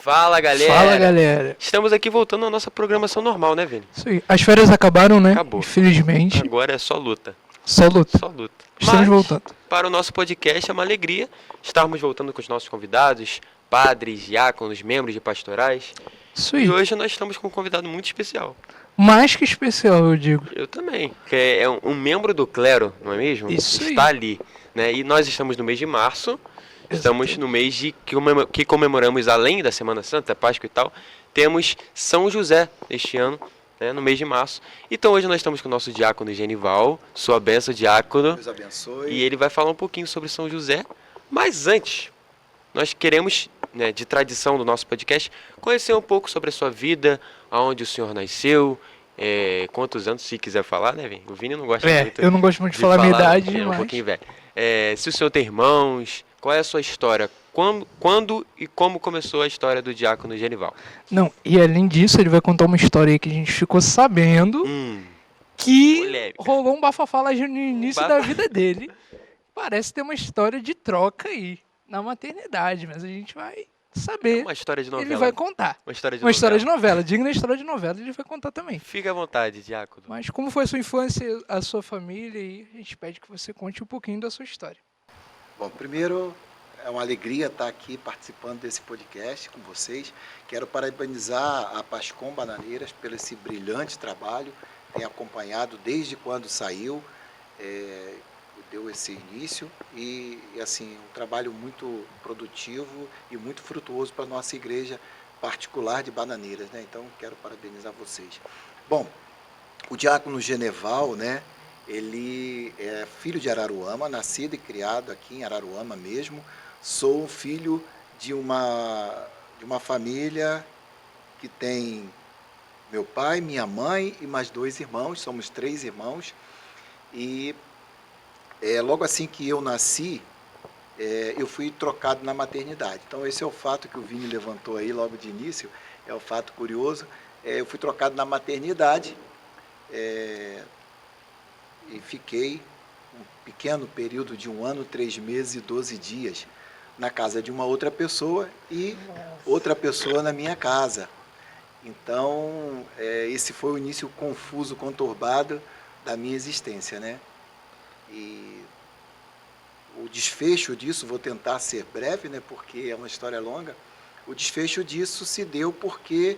Fala, galera! Fala, galera. Estamos aqui voltando à nossa programação normal, né, Vini? Isso aí. As férias acabaram, né? Acabou. Infelizmente. Agora é só luta. Só luta. Só luta. Estamos Mas, voltando. para o nosso podcast é uma alegria estarmos voltando com os nossos convidados, padres, diáconos, membros de pastorais. Isso aí. E hoje nós estamos com um convidado muito especial. Mais que especial, eu digo. Eu também. Que é um membro do clero, não é mesmo? Isso aí. Está ali. Né? E nós estamos no mês de março. Estamos no mês que comemoramos, além da Semana Santa, Páscoa e tal, temos São José este ano, né, no mês de março. Então hoje nós estamos com o nosso diácono Genival, sua bênção, diácono. Deus abençoe. E ele vai falar um pouquinho sobre São José. Mas antes, nós queremos, né, de tradição do nosso podcast, conhecer um pouco sobre a sua vida, aonde o senhor nasceu, quantos anos, se quiser falar, né, Vini? O Vini não gosta muito. Eu não gosto muito de falar a minha idade, é um mas... pouquinho velho. Se o senhor tem irmãos, qual é a sua história? Quando e como começou a história do diácono Genival? Não, e além disso, ele vai contar uma história aí que a gente ficou sabendo que polêmica. rolou um bafafá lá no início da vida dele. Parece ter uma história de troca aí na maternidade, mas a gente vai saber. Uma história de novela. Ele vai contar. Uma história de Uma novela. história de novela, digna história de novela, ele vai contar também. Fica à vontade, diácono. Mas como foi a sua infância, a sua família, e a gente pede que você conte um pouquinho da sua história. Bom, primeiro é uma alegria estar aqui participando desse podcast com vocês. Quero parabenizar a Pascom Bananeiras pelo esse brilhante trabalho. Tem acompanhado desde quando saiu, deu esse início e assim, um trabalho muito produtivo e muito frutuoso para a nossa igreja particular de Bananeiras, né? Então, quero parabenizar vocês. Bom, o diácono Geneval, né? Ele é filho de Araruama, nascido e criado aqui em Araruama mesmo. Sou filho de uma família que tem meu pai, minha mãe e mais 2 irmãos. Somos 3 irmãos. E logo assim que eu nasci, eu fui trocado na maternidade. Então esse é o fato que o Vini levantou aí logo de início, é o fato curioso. Eu fui trocado na maternidade e fiquei um pequeno período de 1 ano, 3 meses e 12 dias na casa de uma outra pessoa e outra pessoa na minha casa. Então esse foi o início confuso, conturbado da minha existência, né? E o desfecho disso, vou tentar ser breve, né, porque é uma história longa. O desfecho disso se deu porque,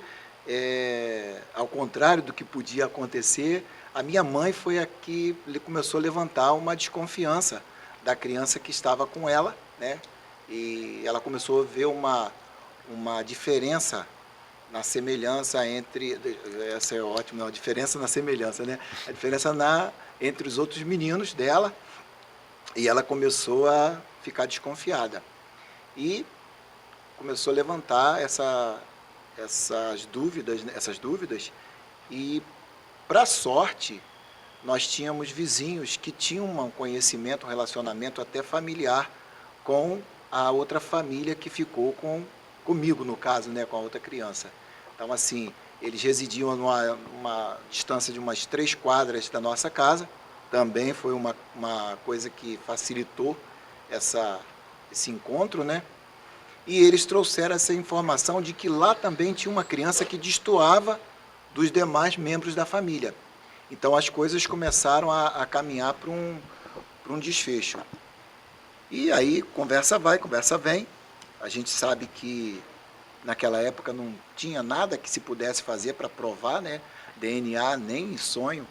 ao contrário do que podia acontecer, a minha mãe foi a que começou a levantar uma desconfiança da criança que estava com ela, né? E ela começou a ver uma diferença na semelhança entre... Essa é ótima, a diferença na semelhança, né? A diferença entre os outros meninos dela, e ela começou a ficar desconfiada. E começou a levantar essas dúvidas, e, para sorte, nós tínhamos vizinhos que tinham um conhecimento, um relacionamento até familiar com a outra família que ficou comigo, no caso, né, com a outra criança. Então, assim, eles residiam numa distância de umas 3 quadras da nossa casa. Também foi uma coisa que facilitou esse encontro, né? E eles trouxeram essa informação de que lá também tinha uma criança que destoava dos demais membros da família. Então as coisas começaram a caminhar para um desfecho. E aí, conversa vai, conversa vem. A gente sabe que naquela época não tinha nada que se pudesse fazer para provar, né? DNA, nem sonho.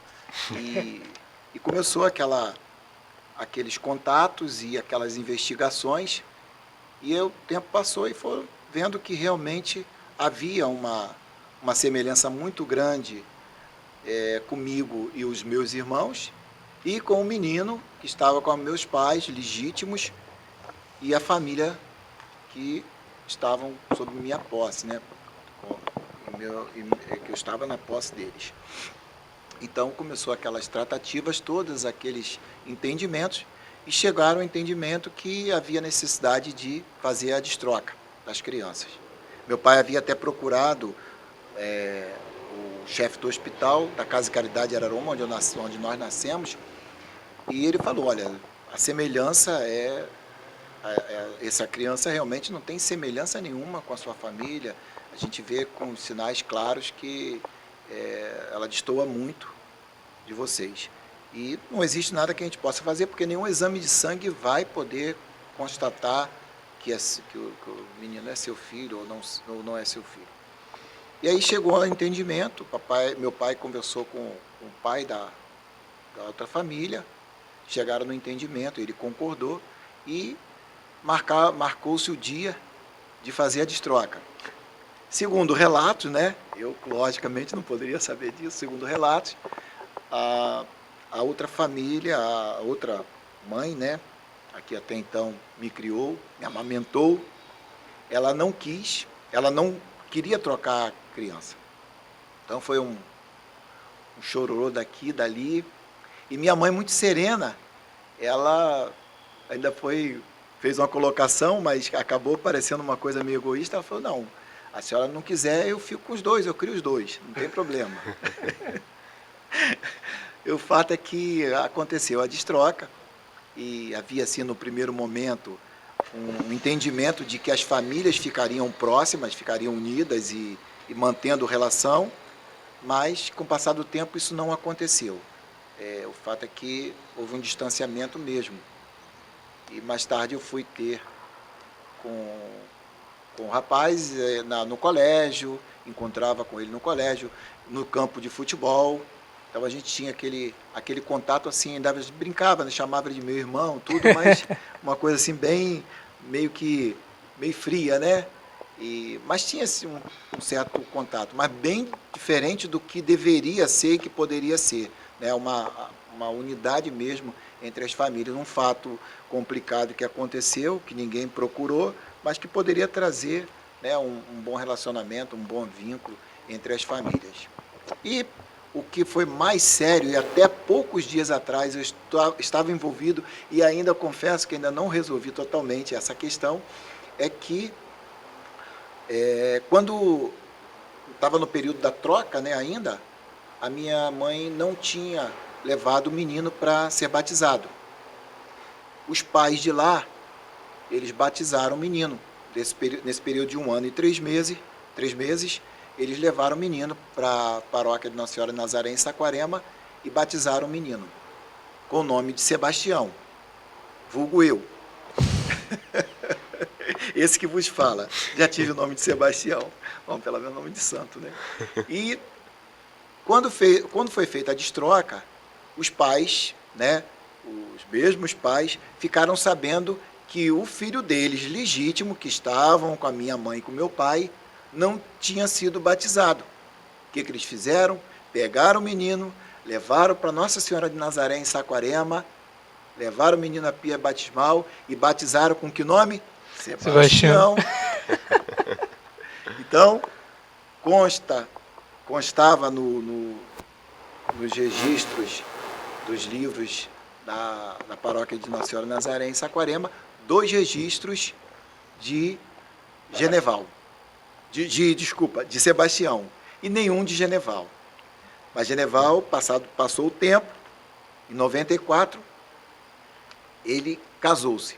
E começou aqueles contatos e aquelas investigações. E o tempo passou e foram vendo que realmente havia uma semelhança muito grande comigo e os meus irmãos, e com o menino que estava com meus pais legítimos e a família que estavam sob minha posse, né? Que eu estava na posse deles. Então começou aquelas tratativas, todos aqueles entendimentos, e chegaram ao entendimento que havia necessidade de fazer a destroca das crianças. Meu pai havia até procurado o chefe do hospital da Casa de Caridade de Araruama, onde nós nascemos, e ele falou: olha, a semelhança é essa criança realmente não tem semelhança nenhuma com a sua família. A gente vê com sinais claros que ela destoa muito de vocês. E não existe nada que a gente possa fazer, porque nenhum exame de sangue vai poder constatar que o menino é seu filho ou não é seu filho. E aí chegou ao entendimento, meu pai conversou com o pai da outra família, chegaram no entendimento, ele concordou e marcou-se o dia de fazer a destroca. Segundo relatos, né, eu logicamente não poderia saber disso, segundo relatos, a outra família, a outra mãe, né, a que até então me criou, me amamentou, ela não queria trocar a criança. Então foi um chororô daqui, dali. E minha mãe, muito serena, ela ainda fez uma colocação, mas acabou parecendo uma coisa meio egoísta. Ela falou, não, a senhora não quiser, eu fico com os dois, eu crio os dois, não tem problema. E o fato é que aconteceu a destroca, e havia, assim, no primeiro momento, um entendimento de que as famílias ficariam próximas, ficariam unidas e mantendo relação, mas, com o passar do tempo, isso não aconteceu. O fato é que houve um distanciamento mesmo. E mais tarde eu fui ter com o rapaz no colégio, encontrava com ele no colégio, no campo de futebol. Então a gente tinha aquele contato assim, ainda brincava, né, chamava ele de meu irmão, tudo, mas uma coisa assim bem, meio fria, né? Mas tinha assim, um certo contato, mas bem diferente do que deveria ser e que poderia ser, né? Uma unidade mesmo entre as famílias, um fato complicado que aconteceu, que ninguém procurou, mas que poderia trazer, né, um bom relacionamento, um bom vínculo entre as famílias. E o que foi mais sério, e até poucos dias atrás eu estava envolvido, e ainda confesso que ainda não resolvi totalmente essa questão, é que quando estava no período da troca, né, ainda, a minha mãe não tinha levado o menino para ser batizado. Os pais de lá, eles batizaram o menino. Nesse período de 1 ano e 3 meses, eles levaram o menino para a paróquia de Nossa Senhora de Nazaré, em Saquarema, e batizaram o menino com o nome de Sebastião, vulgo eu. Esse que vos fala, já tive o nome de Sebastião. Bom, pelo menos nome de santo, né? E quando foi feita a destroca, os pais, né, os mesmos pais, ficaram sabendo que o filho deles, legítimo, que estavam com a minha mãe e com o meu pai, não tinha sido batizado. O que eles fizeram? Pegaram o menino, levaram para Nossa Senhora de Nazaré, em Saquarema, levaram o menino à pia batismal e batizaram com que nome? Sebastião. Então, constava nos registros dos livros da paróquia de Nossa Senhora de Nazaré, em Saquarema, 2 registros de Geneval. De Sebastião, e nenhum de Geneval. Mas Geneval, passou o tempo, em 94, ele casou-se.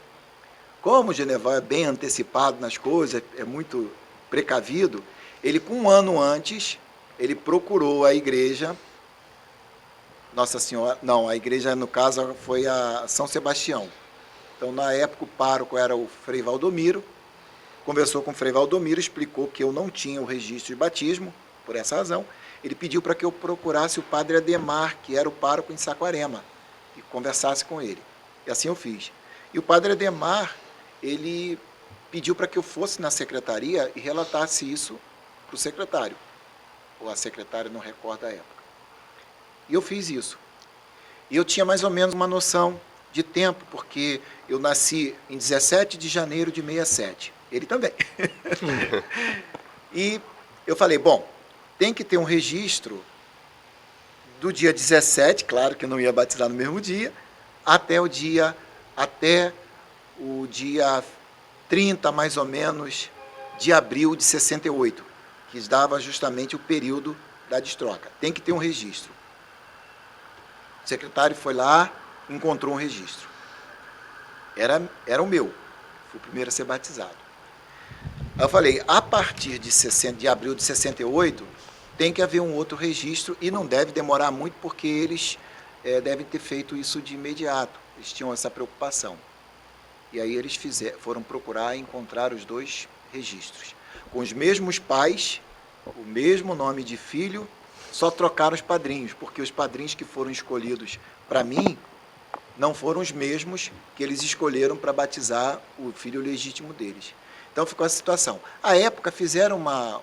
Como Geneval é bem antecipado nas coisas, é muito precavido, ele, com 1 ano antes, ele procurou a igreja, Nossa Senhora, não, a igreja, no caso, foi a São Sebastião. Então, na época, o pároco era o Frei Valdomiro, conversou com o Frei Valdomiro, explicou que eu não tinha o registro de batismo, por essa razão. Ele pediu para que eu procurasse o padre Ademar, que era o pároco em Saquarema, e conversasse com ele. E assim eu fiz. E o padre Ademar, ele pediu para que eu fosse na secretaria e relatasse isso para o secretário. Ou a secretária, não recorda a época. E eu fiz isso. E eu tinha mais ou menos uma noção de tempo, porque eu nasci em 17 de janeiro de 67. Ele também. E eu falei, bom, tem que ter um registro do dia 17, claro que eu não ia batizar no mesmo dia, até o dia 30, mais ou menos, de abril de 68, que dava justamente o período da destroca. Tem que ter um registro. O secretário foi lá, encontrou um registro. Era o meu. Fui o primeiro a ser batizado. Aí eu falei, a partir de abril de 68, tem que haver um outro registro e não deve demorar muito, porque eles devem ter feito isso de imediato. Eles tinham essa preocupação. E aí eles foram procurar e encontrar os dois registros. Com os mesmos pais, o mesmo nome de filho, só trocaram os padrinhos, porque os padrinhos que foram escolhidos para mim não foram os mesmos que eles escolheram para batizar o filho legítimo deles. Então ficou essa situação. À época fizeram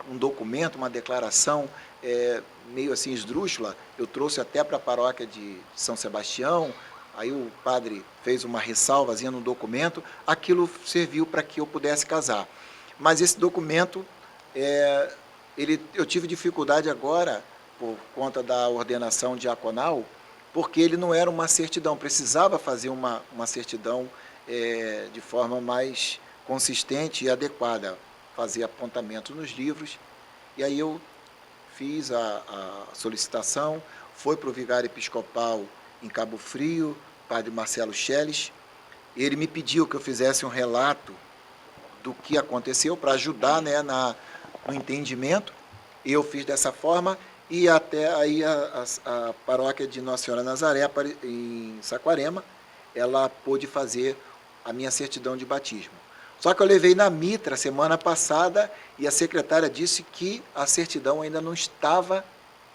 um documento, uma declaração meio assim esdrúxula. Eu trouxe até para a paróquia de São Sebastião, aí o padre fez uma ressalvazinha no documento, aquilo serviu para que eu pudesse casar. Mas esse documento, eu tive dificuldade agora, por conta da ordenação diaconal, porque ele não era uma certidão, precisava fazer uma certidão de forma mais consistente e adequada, fazer apontamentos nos livros, e aí eu fiz a solicitação, foi para o vigário episcopal em Cabo Frio, padre Marcelo Schelles, ele me pediu que eu fizesse um relato do que aconteceu para ajudar, né, no entendimento, e eu fiz dessa forma, e até aí a paróquia de Nossa Senhora Nazaré, em Saquarema, ela pôde fazer a minha certidão de batismo. Só que eu levei na Mitra semana passada e a secretária disse que a certidão ainda não estava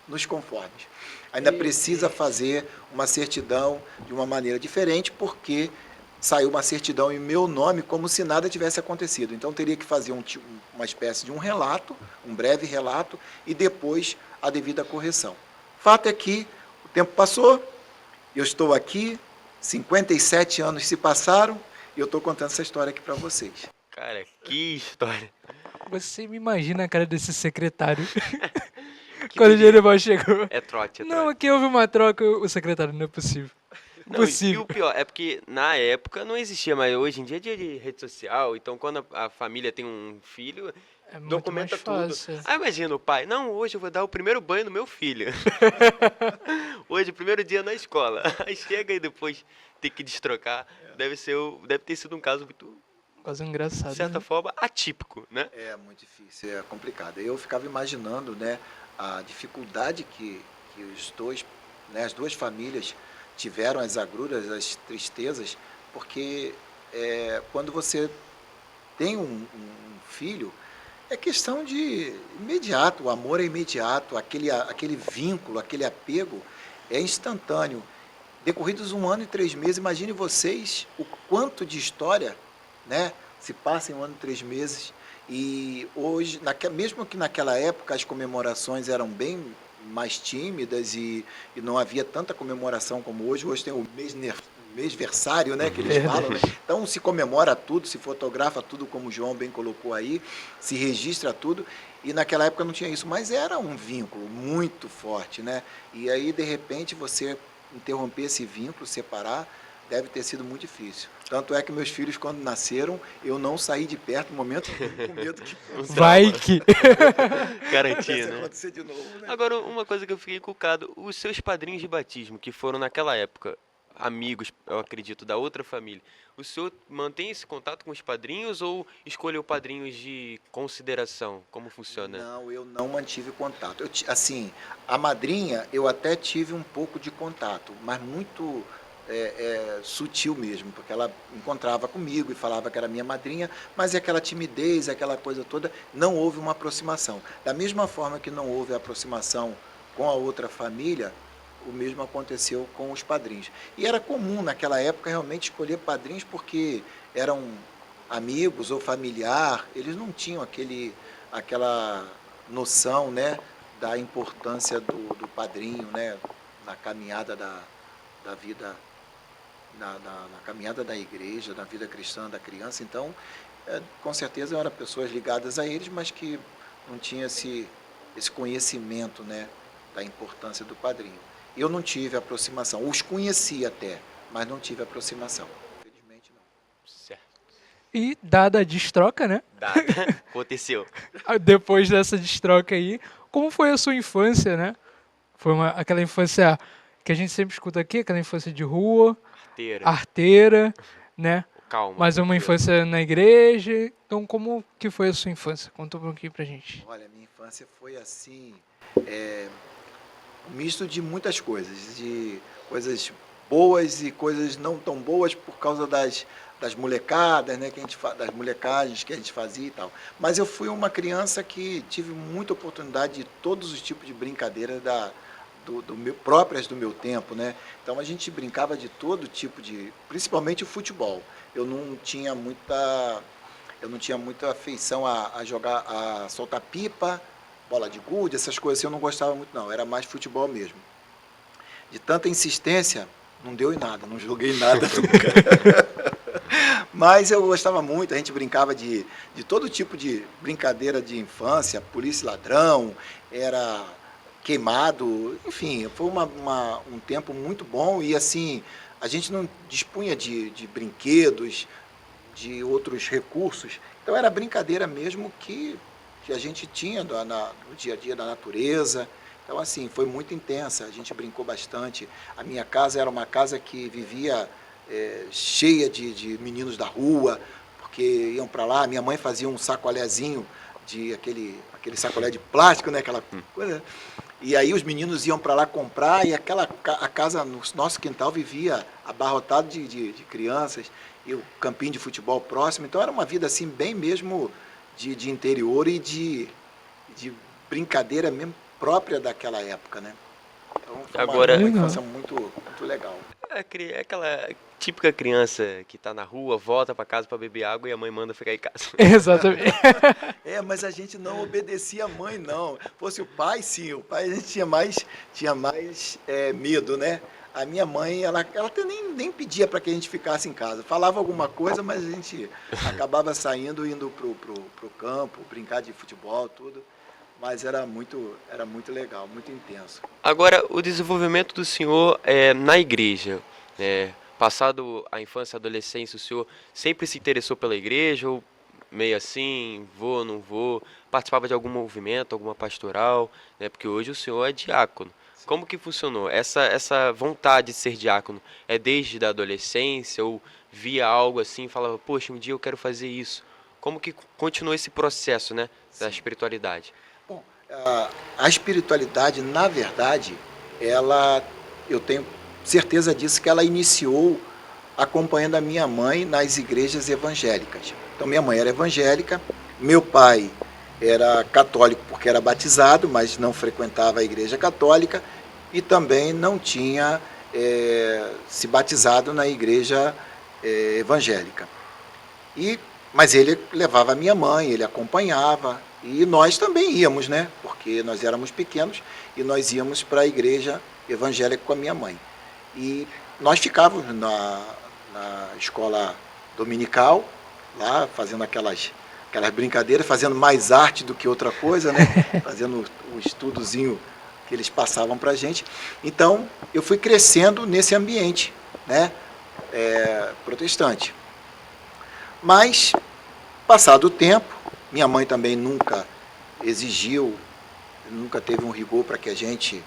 nos conformes. Ainda precisa fazer uma certidão de uma maneira diferente, porque saiu uma certidão em meu nome como se nada tivesse acontecido. Então teria que fazer uma espécie de um relato, um breve relato, e depois a devida correção. Fato é que o tempo passou, eu estou aqui, 57 anos se passaram, e eu estou contando essa história aqui para vocês. Cara, que história. Você me imagina a cara desse secretário Que quando o doideira. Jereval chegou. É trote, é Não, trote. aqui houve uma troca, o secretário, não é possível. Não, e o pior é porque na época não existia, mas hoje em dia é dia de rede social, então quando a família tem um filho, É muito documenta mais tudo. fácil. Ah, imagina o pai, não, hoje eu vou dar o primeiro banho no meu filho. Hoje, primeiro dia na escola. Aí chega e depois tem que destrocar. Deve ter sido um caso muito, Quase engraçado. de certa né? forma, atípico, né? É muito difícil, é complicado. Eu ficava imaginando, né, a dificuldade que as duas famílias tiveram, as agruras, as tristezas, porque quando você tem um filho, é questão de imediato, o amor é imediato, aquele vínculo, aquele apego é instantâneo. Decorridos 1 ano e 3 meses, imagine vocês o quanto de história, né, se passa em 1 ano e 3 meses. E hoje, mesmo que naquela época as comemorações eram bem mais tímidas e não havia tanta comemoração como hoje. Hoje tem o mêsversário, né, que eles falam, né? Então se comemora tudo, se fotografa tudo, como o João bem colocou aí, se registra tudo, e naquela época não tinha isso, mas era um vínculo muito forte, né? E aí, de repente, você interromper esse vínculo, separar, deve ter sido muito difícil. Tanto é que meus filhos, quando nasceram, eu não saí de perto no momento com medo que Vai que... Garantia, pudesse né? acontecer de novo, né? Agora, uma coisa que eu fiquei encucado, os seus padrinhos de batismo, que foram naquela época amigos, eu acredito, da outra família, o senhor mantém esse contato com os padrinhos ou escolheu padrinhos de consideração? Como funciona? Não, eu não mantive contato. Assim, a madrinha, eu até tive um pouco de contato, mas muito sutil mesmo, porque ela encontrava comigo e falava que era minha madrinha, mas aquela timidez, aquela coisa toda, não houve uma aproximação. Da mesma forma que não houve aproximação com a outra família, o mesmo aconteceu com os padrinhos. E era comum naquela época realmente escolher padrinhos porque eram amigos ou familiar, eles não tinham aquela noção, né, da importância do padrinho, né, na caminhada da vida, na caminhada da igreja, da vida cristã da criança. Então, com certeza eram pessoas ligadas a eles, mas que não tinham esse conhecimento, né, da importância do padrinho. Eu não tive aproximação, os conheci até, mas não tive aproximação. Infelizmente não. Certo. E dada a destroca, né? Dada. Aconteceu. Depois dessa destroca aí, como foi a sua infância, né? Foi aquela infância que a gente sempre escuta aqui, aquela infância de rua, Arteira. arteira, né? calma. Mas uma infância na igreja. Então, como que foi a sua infância? Conta um pouquinho pra gente. Olha, minha infância foi assim, um misto de muitas coisas, de coisas boas e coisas não tão boas por causa das molecadas, né, das molecagens que a gente fazia e tal. Mas eu fui uma criança que tive muita oportunidade de todos os tipos de brincadeiras próprias do meu tempo, né? Então a gente brincava de todo tipo principalmente o futebol. Eu não tinha muita afeição a jogar, a soltar pipa, bola de gude, essas coisas assim, eu não gostava muito não, era mais futebol mesmo. De tanta insistência, não deu em nada, não joguei nada nunca. Mas eu gostava muito, a gente brincava de todo tipo de brincadeira de infância, polícia e ladrão, era queimado, enfim, foi um tempo muito bom e assim, a gente não dispunha de brinquedos, de outros recursos, então era brincadeira mesmo que a gente tinha no dia a dia da natureza. Então assim, foi muito intensa, a gente brincou bastante. A minha casa era uma casa que vivia cheia de meninos da rua, porque iam para lá, minha mãe fazia um sacolézinho, aquele sacolé de plástico, né, aquela coisa, e aí os meninos iam para lá comprar e a casa no nosso quintal vivia abarrotado de crianças, e o campinho de futebol próximo, então era uma vida assim bem mesmo de interior e de brincadeira mesmo própria daquela época, né? Então foi uma infância muito, muito legal. É aquela típica criança que tá na rua, volta para casa para beber água e a mãe manda ficar em casa. Exatamente. Mas a gente não obedecia a mãe, não. Fosse o pai, sim. O pai a gente tinha mais medo, né? A minha mãe, ela até nem pedia para que a gente ficasse em casa. Falava alguma coisa, mas a gente acabava saindo, indo pro campo, brincar de futebol, tudo. Mas era muito legal, muito intenso. Agora, o desenvolvimento do senhor na igreja, passado a infância e a adolescência, o senhor sempre se interessou pela igreja ou meio assim, vou, não vou, participava de algum movimento, alguma pastoral, né? Porque hoje o senhor é diácono. Sim. Como que funcionou? Essa vontade de ser diácono é desde a adolescência ou via algo assim e falava, poxa, um dia eu quero fazer isso? Como que continuou esse processo, né, da espiritualidade? Bom, a espiritualidade, na verdade, eu tenho certeza disso, que ela iniciou acompanhando a minha mãe nas igrejas evangélicas. Então, minha mãe era evangélica, meu pai era católico porque era batizado, mas não frequentava a igreja católica e também não tinha se batizado na igreja evangélica. Mas ele levava a minha mãe, ele acompanhava, e nós também íamos, né? Porque nós éramos pequenos e nós íamos para a igreja evangélica com a minha mãe. E nós ficávamos na escola dominical, lá fazendo aquelas brincadeiras, fazendo mais arte do que outra coisa, né? Fazendo o estudozinho que eles passavam para a gente. Então, eu fui crescendo nesse ambiente, né? Protestante. Mas, passado o tempo, minha mãe também nunca exigiu, nunca teve um rigor para que a gente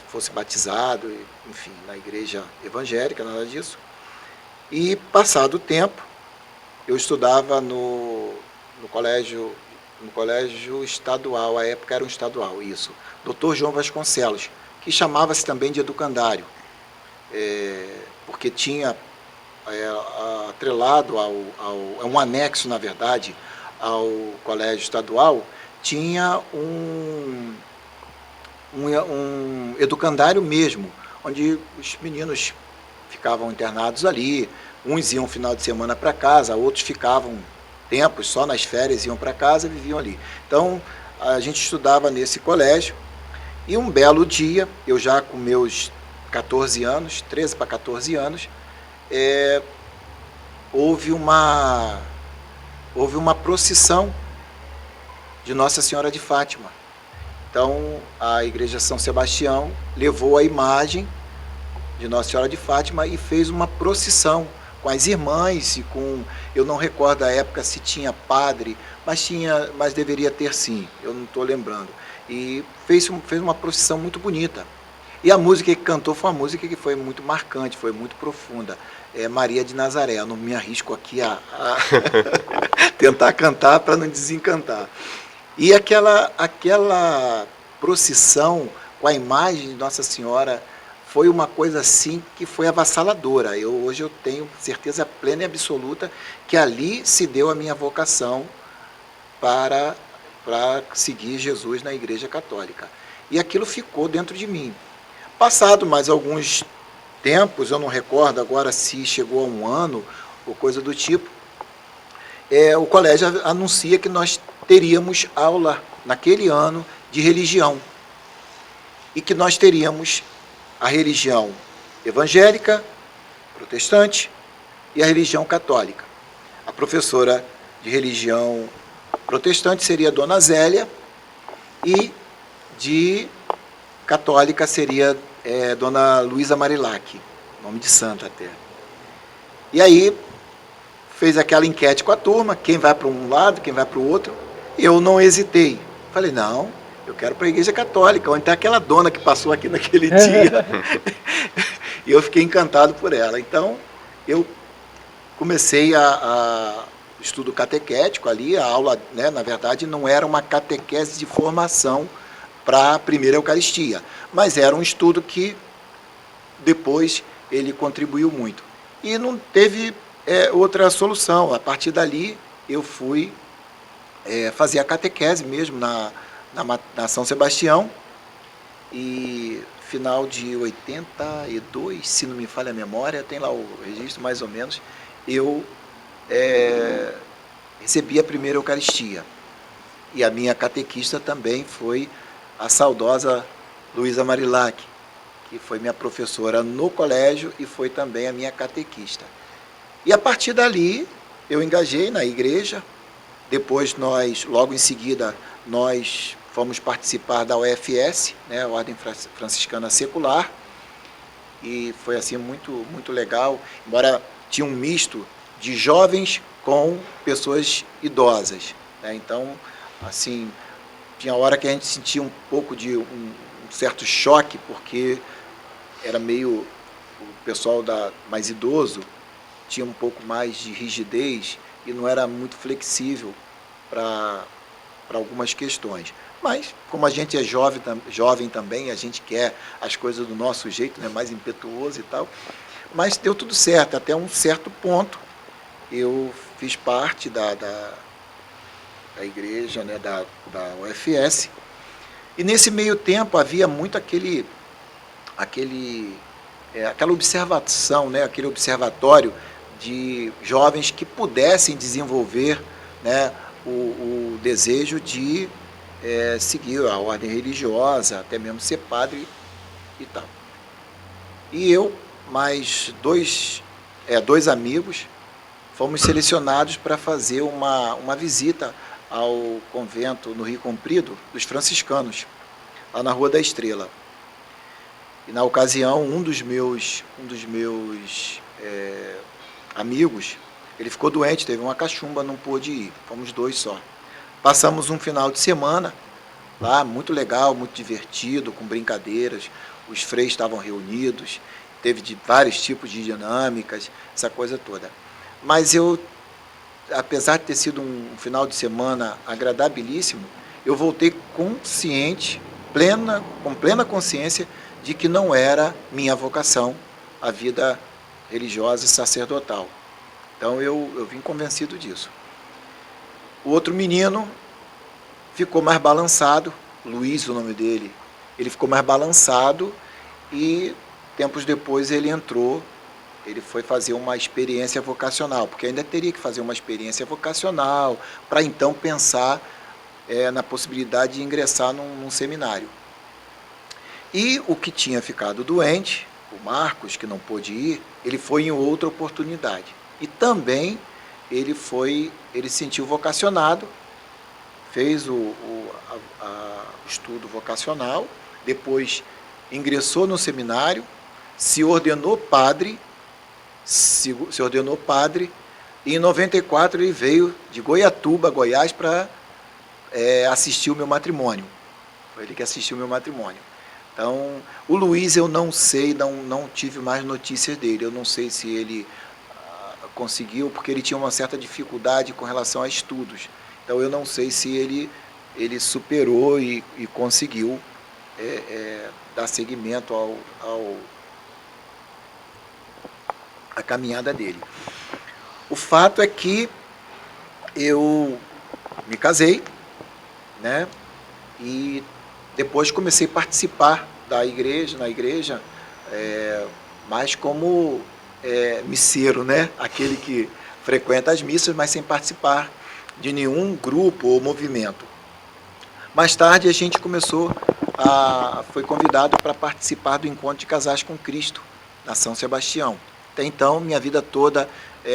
fosse batizado, enfim, na igreja evangélica, nada disso. E, passado o tempo, eu estudava no colégio estadual, à época era um estadual, isso, Dr. João Vasconcelos, que chamava-se também de educandário, porque tinha atrelado um anexo, na verdade, ao colégio estadual, tinha um educandário mesmo, onde os meninos ficavam internados ali, uns iam final de semana para casa, outros ficavam tempos só nas férias, iam para casa e viviam ali. Então, a gente estudava nesse colégio e um belo dia, eu já com meus 14 anos, 13 para 14 anos, houve uma procissão de Nossa Senhora de Fátima. Então, a Igreja São Sebastião levou a imagem de Nossa Senhora de Fátima e fez uma procissão com as irmãs e eu não recordo a época se tinha padre, mas deveria ter sim, eu não estou lembrando. E fez uma procissão muito bonita. E a música que cantou foi uma música que foi muito marcante, foi muito profunda. Maria de Nazaré. Eu não me arrisco aqui a tentar cantar para não desencantar. E aquela procissão com a imagem de Nossa Senhora foi uma coisa assim que foi avassaladora. Hoje eu tenho certeza plena e absoluta que ali se deu a minha vocação para seguir Jesus na Igreja Católica. E aquilo ficou dentro de mim. Passado mais alguns tempos, eu não recordo agora se chegou a um ano ou coisa do tipo, o colégio anuncia que nós teríamos aula naquele ano de religião e que nós teríamos a religião evangélica, protestante e a religião católica. A professora de religião protestante seria Dona Zélia e de católica seria Dona Luísa Marilac, nome de santa até. E aí fez aquela enquete com a turma, quem vai para um lado, quem vai para o outro. Eu não hesitei. Falei, não, eu quero para a Igreja Católica, onde está aquela dona que passou aqui naquele dia. E eu fiquei encantado por ela. Então, eu comecei a estudo catequético ali, a aula, né, na verdade, não era uma catequese de formação para a primeira Eucaristia, mas era um estudo que depois ele contribuiu muito. E não teve outra solução. A partir dali, eu fui fazer a catequese mesmo na São Sebastião, e final de 82, se não me falha a memória, tem lá o registro mais ou menos, eu recebi a primeira Eucaristia. E a minha catequista também foi a saudosa Luísa Marilac, que foi minha professora no colégio e foi também a minha catequista. E a partir dali, eu engajei na igreja. Depois logo em seguida, nós fomos participar da UFS, né, a Ordem Franciscana Secular, e foi assim muito, muito legal, embora tinha um misto de jovens com pessoas idosas, né? Então, assim, tinha hora que a gente sentia um pouco de um certo choque, porque era meio, o pessoal mais idoso tinha um pouco mais de rigidez e não era muito flexível para algumas questões. Mas, como a gente é jovem também, a gente quer as coisas do nosso jeito, né, mais impetuoso e tal, mas deu tudo certo. Até um certo ponto, eu fiz parte da igreja, né, da UFS, e nesse meio tempo havia muito aquela observação, né, aquele observatório de jovens que pudessem desenvolver, né, o desejo de seguir a ordem religiosa, até mesmo ser padre e tal. E eu, mais dois amigos, fomos selecionados para fazer uma visita ao convento no Rio Comprido dos franciscanos, lá na Rua da Estrela. E na ocasião, um dos meus amigos, ele ficou doente, teve uma cachumba, não pôde ir, fomos dois só. Passamos um final de semana lá, muito legal, muito divertido, com brincadeiras, os freios estavam reunidos, teve vários tipos de dinâmicas, essa coisa toda. Mas eu, apesar de ter sido um final de semana agradabilíssimo, eu voltei consciente, com plena consciência de que não era minha vocação a vida religiosa e sacerdotal. Então eu vim convencido disso. O outro menino ficou mais balançado, Luiz, o nome dele, ele ficou mais balançado e tempos depois ele foi fazer uma experiência vocacional, porque ainda teria que fazer uma experiência vocacional para então pensar na possibilidade de ingressar num seminário. E o que tinha ficado doente, o Marcos, que não pôde ir, ele foi em outra oportunidade. E também ele se sentiu vocacionado, fez o estudo vocacional, depois ingressou no seminário, se ordenou padre, e em 94 ele veio de Goiatuba, Goiás, para assistir o meu matrimônio. Foi ele que assistiu o meu matrimônio. Então, o Luiz eu não sei, não tive mais notícias dele. Eu não sei se ele conseguiu, porque ele tinha uma certa dificuldade com relação a estudos. Então, eu não sei se ele superou e conseguiu dar seguimento à caminhada dele. O fato é que eu me casei, né? E depois comecei a participar na igreja, mais como misseiro, né? Aquele que frequenta as missas, mas sem participar de nenhum grupo ou movimento. Mais tarde a gente foi convidado para participar do Encontro de Casais com Cristo, na São Sebastião. Até então, minha vida toda,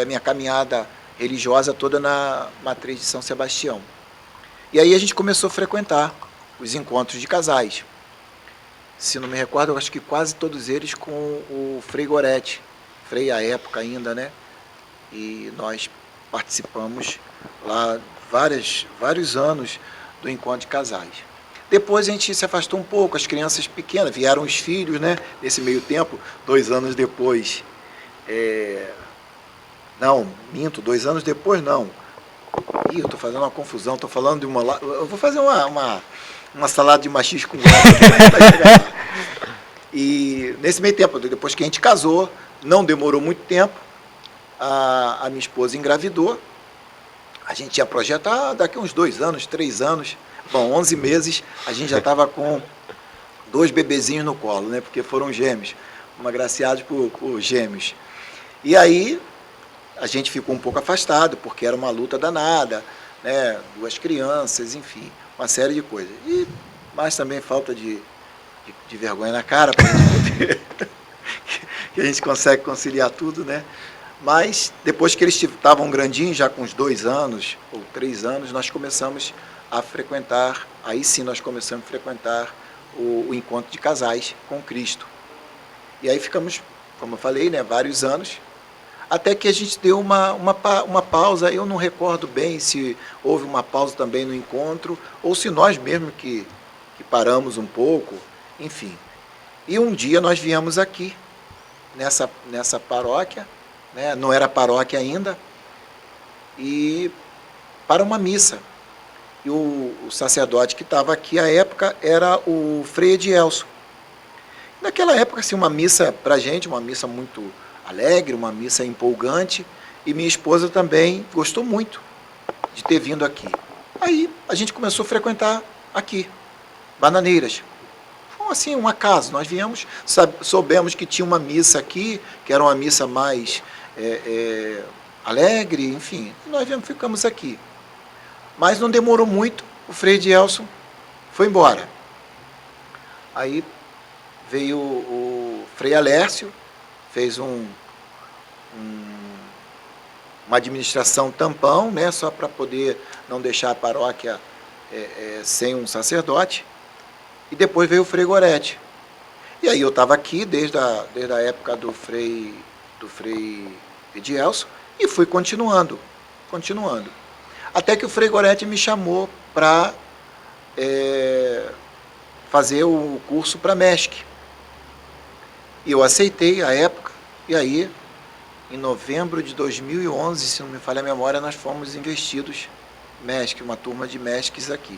minha caminhada religiosa toda na matriz de São Sebastião. E aí a gente começou a frequentar os encontros de casais. Se não me recordo, eu acho que quase todos eles com o Frei Goretti, Frei à época ainda, né? E nós participamos lá vários anos do encontro de casais. Depois a gente se afastou um pouco, as crianças pequenas, vieram os filhos, né? Nesse meio tempo, 2 anos depois. Não, minto, 2 anos depois não. Ih, eu estou fazendo uma confusão, estou falando de uma... Eu vou fazer uma salada de machis com goiaba. E nesse meio tempo, depois que a gente casou, não demorou muito tempo, a minha esposa engravidou. A gente ia projetar daqui uns 2 anos, 3 anos. Bom, 11 meses, a gente já estava com 2 bebezinhos no colo, né? Porque foram gêmeos, agraciados por gêmeos. E aí, a gente ficou um pouco afastado, porque era uma luta danada, né? 2 crianças, enfim, uma série de coisas. Mas também falta de vergonha na cara, para a gente poder, que a gente consegue conciliar tudo, né? Mas, depois que eles estavam grandinhos, já com uns 2 anos ou 3 anos, nós começamos a frequentar, aí sim nós começamos a frequentar o encontro de casais com Cristo. E aí ficamos, como eu falei, né, vários anos, até que a gente deu uma pausa. Eu não recordo bem se houve uma pausa também no encontro, ou se nós mesmos que paramos um pouco, enfim. E um dia nós viemos aqui, nessa paróquia, né, não era paróquia ainda, e para uma missa. E o sacerdote que estava aqui à época era o Frei Edielso. Naquela época, assim, uma missa para a gente, uma missa muito alegre, uma missa empolgante, e minha esposa também gostou muito de ter vindo aqui. Aí a gente começou a frequentar aqui, Bananeiras. Foi assim, um acaso, nós viemos, soubemos que tinha uma missa aqui, que era uma missa mais alegre, enfim, nós ficamos aqui. Mas não demorou muito, o Frei Edielso foi embora. Aí veio o Frei Alércio, fez uma administração tampão, né, só para poder não deixar a paróquia sem um sacerdote. E depois veio o Frei Goretti. E aí eu estava aqui desde a época do Frei Edielso e fui continuando. Até que o Frei Goretti me chamou para fazer o curso para MESC. E eu aceitei à época, e aí, em novembro de 2011, se não me falha a memória, nós fomos investidos MESC, uma turma de MESCs aqui.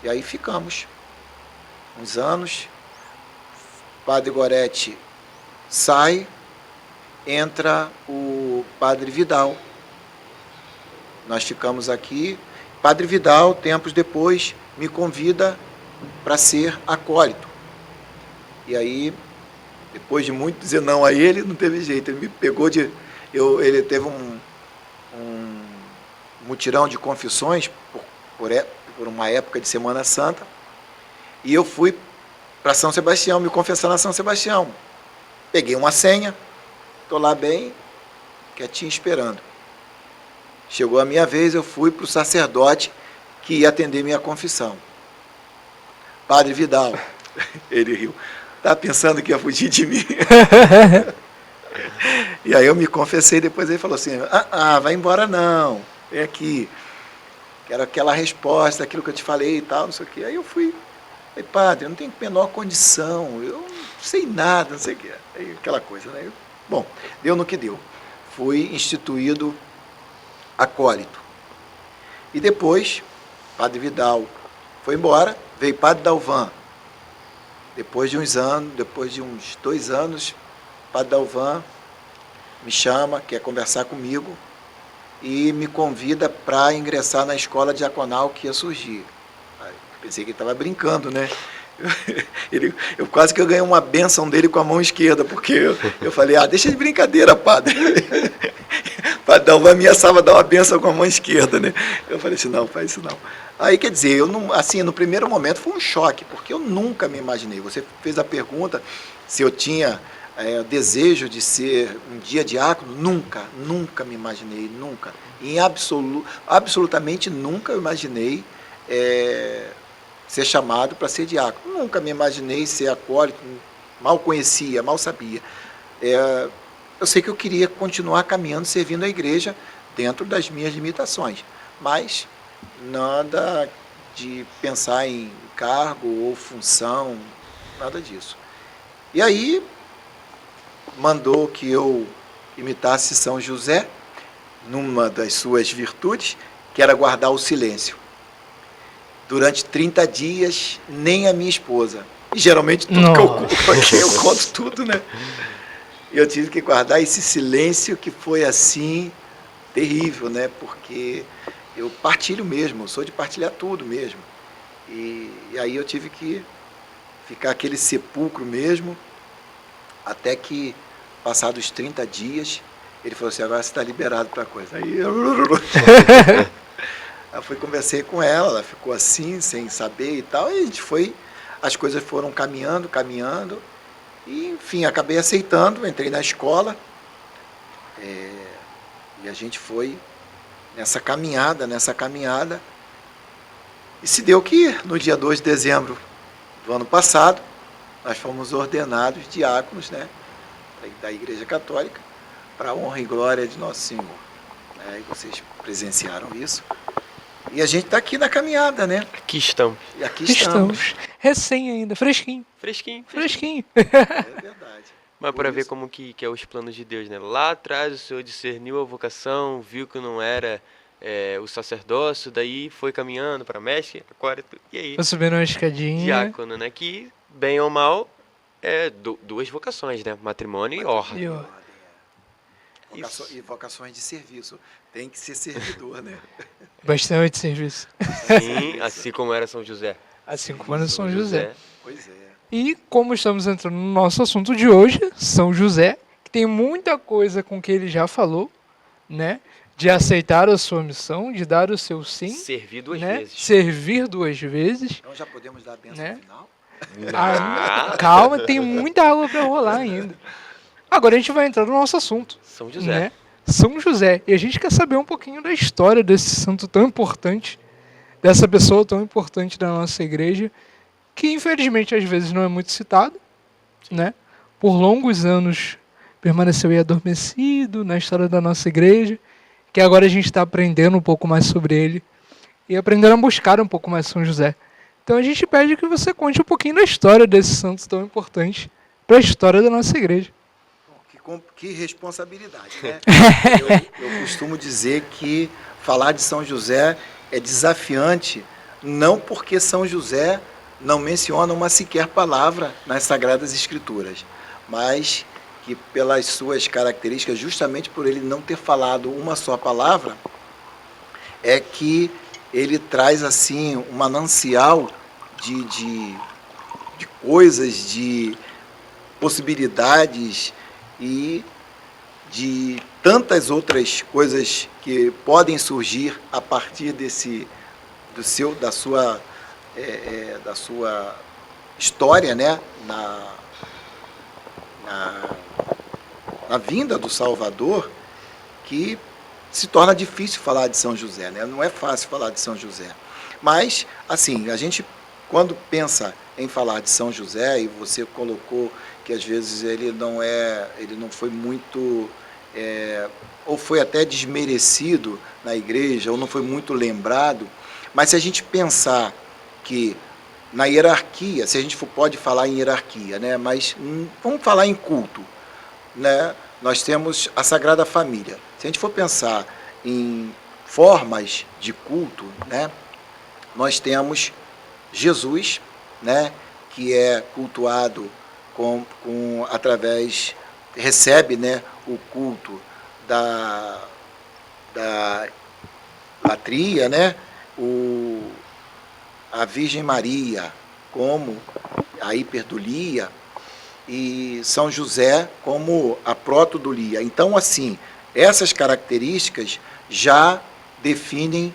E aí ficamos uns anos, o Padre Goretti sai, entra o Padre Vidal. Nós ficamos aqui. Padre Vidal, tempos depois, me convida para ser acólito. E aí, depois de muito dizer não a ele, não teve jeito. Ele me pegou ele teve um mutirão de confissões por uma época de Semana Santa. E eu fui para São Sebastião, me confessar na São Sebastião. Peguei uma senha, estou lá bem, quietinho esperando. Chegou a minha vez, eu fui para o sacerdote que ia atender minha confissão. Padre Vidal, ele riu. Tá pensando que ia fugir de mim? E aí eu me confessei, depois ele falou assim, vai embora não, vem aqui. Quero aquela resposta, aquilo que eu te falei e tal, não sei o quê. Aí eu fui Falei, padre, eu não tenho a menor condição, eu não sei nada, não sei o que. Aí, aquela coisa, né? Bom, deu no que deu. Fui instituído acólito. E depois, padre Vidal foi embora, veio padre Dalvan. Depois de uns anos, depois de uns 2 anos, padre Dalvan me chama, quer conversar comigo e me convida para ingressar na escola diaconal que ia surgir. Aí, pensei que ele estava brincando, né? Eu quase que eu ganhei uma bênção dele com a mão esquerda, porque eu falei, deixa de brincadeira, padre. Padre Dalvan me ameaçava dar uma bênção com a mão esquerda, né? Eu falei assim, não, faz isso não. Aí, quer dizer, eu não, assim, no primeiro momento foi um choque, porque eu nunca me imaginei. Você fez a pergunta se eu tinha desejo de ser um dia diácono. Nunca me imaginei, nunca. Absolutamente nunca eu imaginei ser chamado para ser diácono. Nunca me imaginei ser acólito, mal conhecia, mal sabia. Eu sei que eu queria continuar caminhando, servindo a igreja dentro das minhas limitações, mas nada de pensar em cargo ou função, nada disso. E aí mandou que eu imitasse São José numa das suas virtudes, que era guardar o silêncio. Durante 30 dias, nem a minha esposa. E geralmente tudo que eu conto tudo, né? Eu tive que guardar esse silêncio que foi assim, terrível, né? Porque eu partilho mesmo, eu sou de partilhar tudo mesmo. E aí eu tive que ficar aquele sepulcro mesmo, até que, passados 30 dias, ele falou assim, agora você está liberado para a coisa. Aí eu fui, conversei com ela ficou assim, sem saber e tal, e a gente foi, as coisas foram caminhando, e enfim, acabei aceitando, entrei na escola, e a gente foi nessa caminhada, e se deu que no dia 2 de dezembro do ano passado, nós fomos ordenados diáconos, né, da Igreja Católica, para a honra e glória de Nosso Senhor. E vocês presenciaram isso. E a gente está aqui na caminhada, né? Aqui estamos. E aqui estamos. Recém ainda, fresquinho. É verdade. Mas para ver como que é os planos de Deus, né? Lá atrás o Senhor discerniu a vocação, viu que não era o sacerdócio, daí foi caminhando para mestre, acólito, e aí Foi subindo uma escadinha. diácono, né? Que, bem ou mal, é duas vocações, né? Matrimônio e honra. E, ó, E vocações de serviço. Tem que ser servidor, né? bastante serviço. Sim, assim como era São José. Assim como era São José. Pois é. E como estamos entrando no nosso assunto de hoje, São José, que tem muita coisa com que ele já falou, né? De aceitar a sua missão, de dar o seu sim. Servir duas né? vezes. Servir 2 vezes. Então já podemos dar a bênção Né? final? Calma, tem muita água para rolar ainda. Agora a gente vai entrar no nosso assunto. São José. Né? São José. E a gente quer saber um pouquinho da história desse santo tão importante, dessa pessoa tão importante da nossa igreja, que infelizmente às vezes não é muito citado, né? Por longos anos permaneceu aí adormecido na história da nossa igreja, que agora a gente está aprendendo um pouco mais sobre ele e aprendendo a buscar um pouco mais São José. Então a gente pede que você conte um pouquinho da história desse santo tão importante para a história da nossa igreja. Que responsabilidade, né? Eu costumo dizer que falar de São José é desafiante, não porque São José não menciona uma sequer palavra nas Sagradas Escrituras, mas que pelas suas características, justamente por ele não ter falado uma só palavra, é que ele traz assim um manancial de coisas, de possibilidades e de tantas outras coisas que podem surgir a partir da sua história, né? Na vinda do Salvador, que se torna difícil falar de São José, né? Não é fácil falar de São José. Mas, assim, a gente, quando pensa em falar de São José, e você colocou que às vezes ele não foi muito, ou foi até desmerecido na igreja, ou não foi muito lembrado, mas se a gente pensar que na hierarquia, se a gente pode falar em hierarquia, né? Mas vamos falar em culto, né? Nós temos a Sagrada Família. Se a gente for pensar em formas de culto, né? Nós temos Jesus, né? Que é cultuado através, recebe, né? O culto da latria, né? A Virgem Maria como a hiperdulia e São José como a protodulia. Então, assim, essas características já definem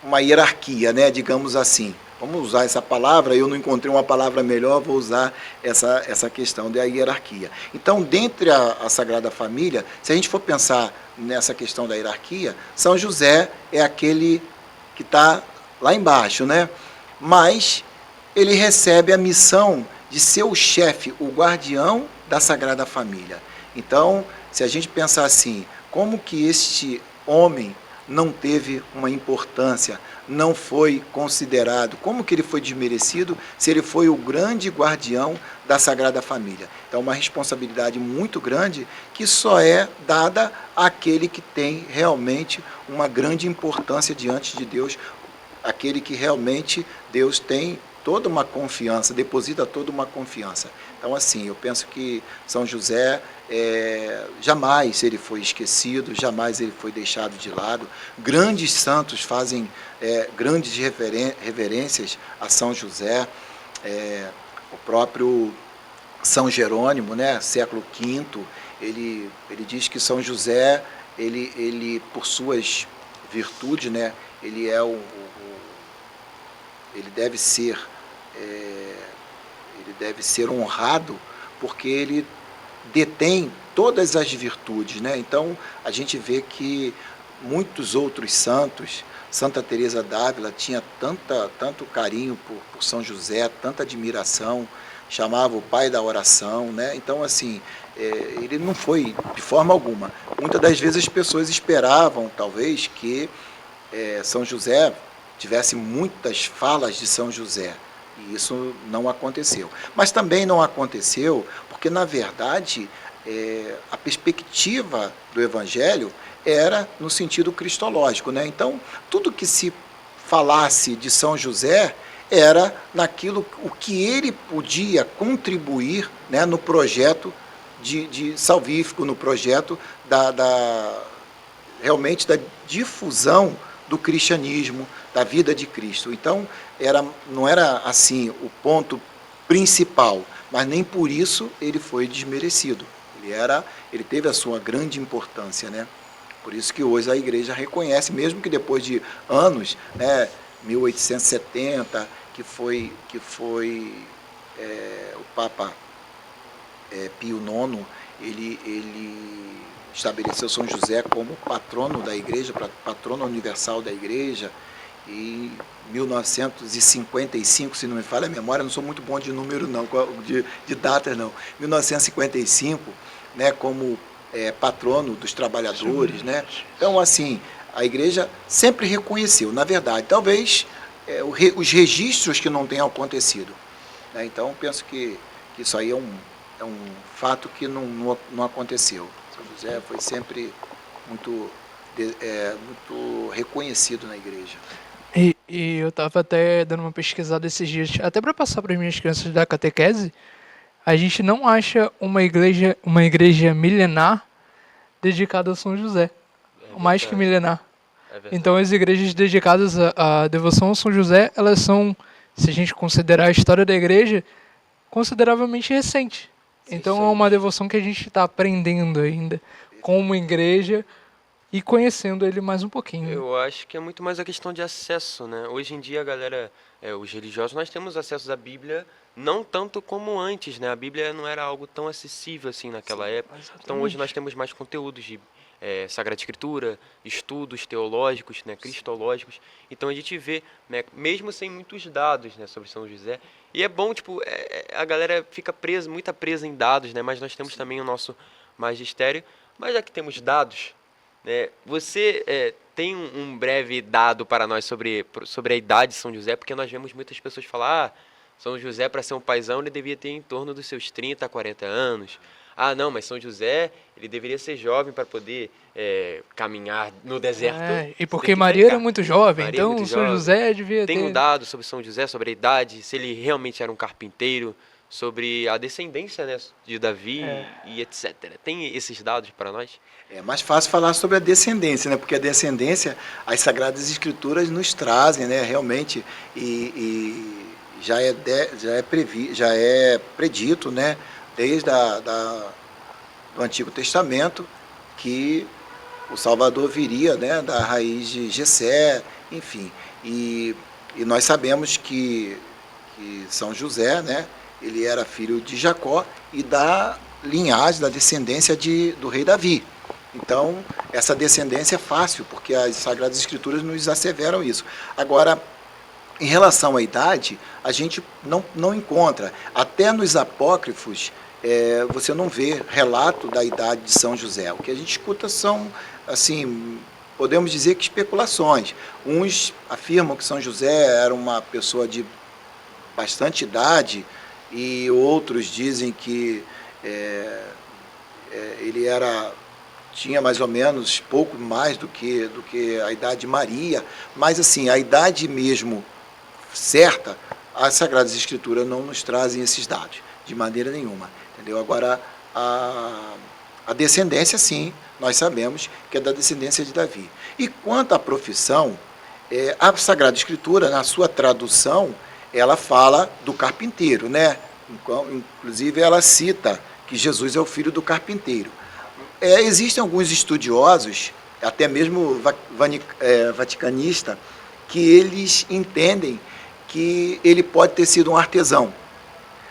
uma hierarquia, né, digamos assim. Vamos usar essa palavra, eu não encontrei uma palavra melhor, vou usar essa questão da hierarquia. Então, dentre a Sagrada Família, se a gente for pensar nessa questão da hierarquia, São José é aquele que está lá embaixo, né? Mas ele recebe a missão de ser o chefe, o guardião da Sagrada Família. Então, se a gente pensar assim, como que este homem não teve uma importância, não foi considerado, como que ele foi desmerecido se ele foi o grande guardião da Sagrada Família? Então, uma responsabilidade muito grande que só é dada àquele que tem realmente uma grande importância diante de Deus, aquele que realmente Deus tem toda uma confiança, deposita toda uma confiança. Então, assim, eu penso que São José, jamais ele foi esquecido, jamais ele foi deixado de lado. Grandes santos fazem grandes reverências a São José. O próprio São Jerônimo, né, século V, ele diz que São José, ele por suas virtudes, né, ele deve ser honrado porque ele detém todas as virtudes, né? Então a gente vê que muitos outros santos, Santa Teresa d'Ávila tinha tanto carinho por São José, tanta admiração, chamava o pai da oração, né? Então, assim, ele não foi de forma alguma. Muitas das vezes as pessoas esperavam, talvez, que São José tivesse muitas falas de São José, e isso não aconteceu. Mas também não aconteceu porque, na verdade, a perspectiva do Evangelho era no sentido cristológico, né? Então, tudo que se falasse de São José era naquilo o que ele podia contribuir, né, no projeto de salvífico, no projeto realmente da difusão do cristianismo, da vida de Cristo. Então, não era assim o ponto principal, mas nem por isso ele foi desmerecido. Ele teve a sua grande importância, né? Por isso que hoje a igreja reconhece, mesmo que depois de anos, né, 1870, que foi o Papa Pio IX, ele estabeleceu São José como patrono da igreja, patrono universal da igreja, e 1955, se não me falha a memória, não sou muito bom de número não, de datas não, 1955, né, como patrono dos trabalhadores, né? Então, assim, a igreja sempre reconheceu, na verdade, talvez os registros que não tenham acontecido, né? Então, penso que isso aí é um fato que não aconteceu. São José foi sempre muito reconhecido na igreja. E eu estava até dando uma pesquisada esses dias, até para passar para as minhas crianças da catequese, a gente não acha uma igreja milenar dedicada a São José, mais que milenar. Então as igrejas dedicadas à devoção a São José, elas são, se a gente considerar a história da igreja, consideravelmente recente. Então é uma devoção que a gente está aprendendo ainda como igreja e conhecendo ele mais um pouquinho. Eu acho que é muito mais a questão de acesso, né? Hoje em dia a galera, os religiosos, nós temos acesso à Bíblia não tanto como antes, né? A Bíblia não era algo tão acessível assim naquela época. Exatamente. Então hoje nós temos mais conteúdos de Sagrada Escritura, estudos teológicos, né, cristológicos. Então a gente vê, né, mesmo sem muitos dados, né, sobre São José. E é bom, tipo, a galera fica muito presa em dados, né? Mas nós temos também o nosso magistério. Mas já que temos dados, né? Você tem um breve dado para nós sobre a idade de São José? Porque nós vemos muitas pessoas falar, São José, para ser um paizão, ele devia ter em torno dos seus 30 a 40 anos. Ah, não, mas São José, ele deveria ser jovem para poder caminhar no deserto. E Você porque tem que Maria era brincar. muito jovem, Maria é então muito São jovem. José devia Tem um ter... dado sobre São José, sobre a idade, se ele realmente era um carpinteiro, sobre a descendência, né, de Davi e etc. Tem esses dados para nós? É mais fácil falar sobre a descendência, né? Porque a descendência, as Sagradas Escrituras nos trazem, né? Realmente, e já é predito, né? Desde do Antigo Testamento, que o Salvador viria, né? Da raiz de Jessé, enfim. E nós sabemos que São José, né? Ele era filho de Jacó e da linhagem, da descendência do rei Davi. Então, essa descendência é fácil, porque as Sagradas Escrituras nos asseveram isso. Agora, em relação à idade, a gente não encontra. Até nos apócrifos, você não vê relato da idade de São José. O que a gente escuta são, assim, podemos dizer que especulações. Uns afirmam que São José era uma pessoa de bastante idade, e outros dizem que ele tinha mais ou menos pouco mais do que a idade de Maria, mas assim, a idade mesmo certa, as Sagradas Escrituras não nos trazem esses dados, de maneira nenhuma, entendeu? Agora, a descendência, sim, nós sabemos que é da descendência de Davi. E quanto à profissão, a Sagrada Escritura, na sua tradução, ela fala do carpinteiro, né? Inclusive, ela cita que Jesus é o filho do carpinteiro. Existem alguns estudiosos, até mesmo vaticanista, que eles entendem que ele pode ter sido um artesão.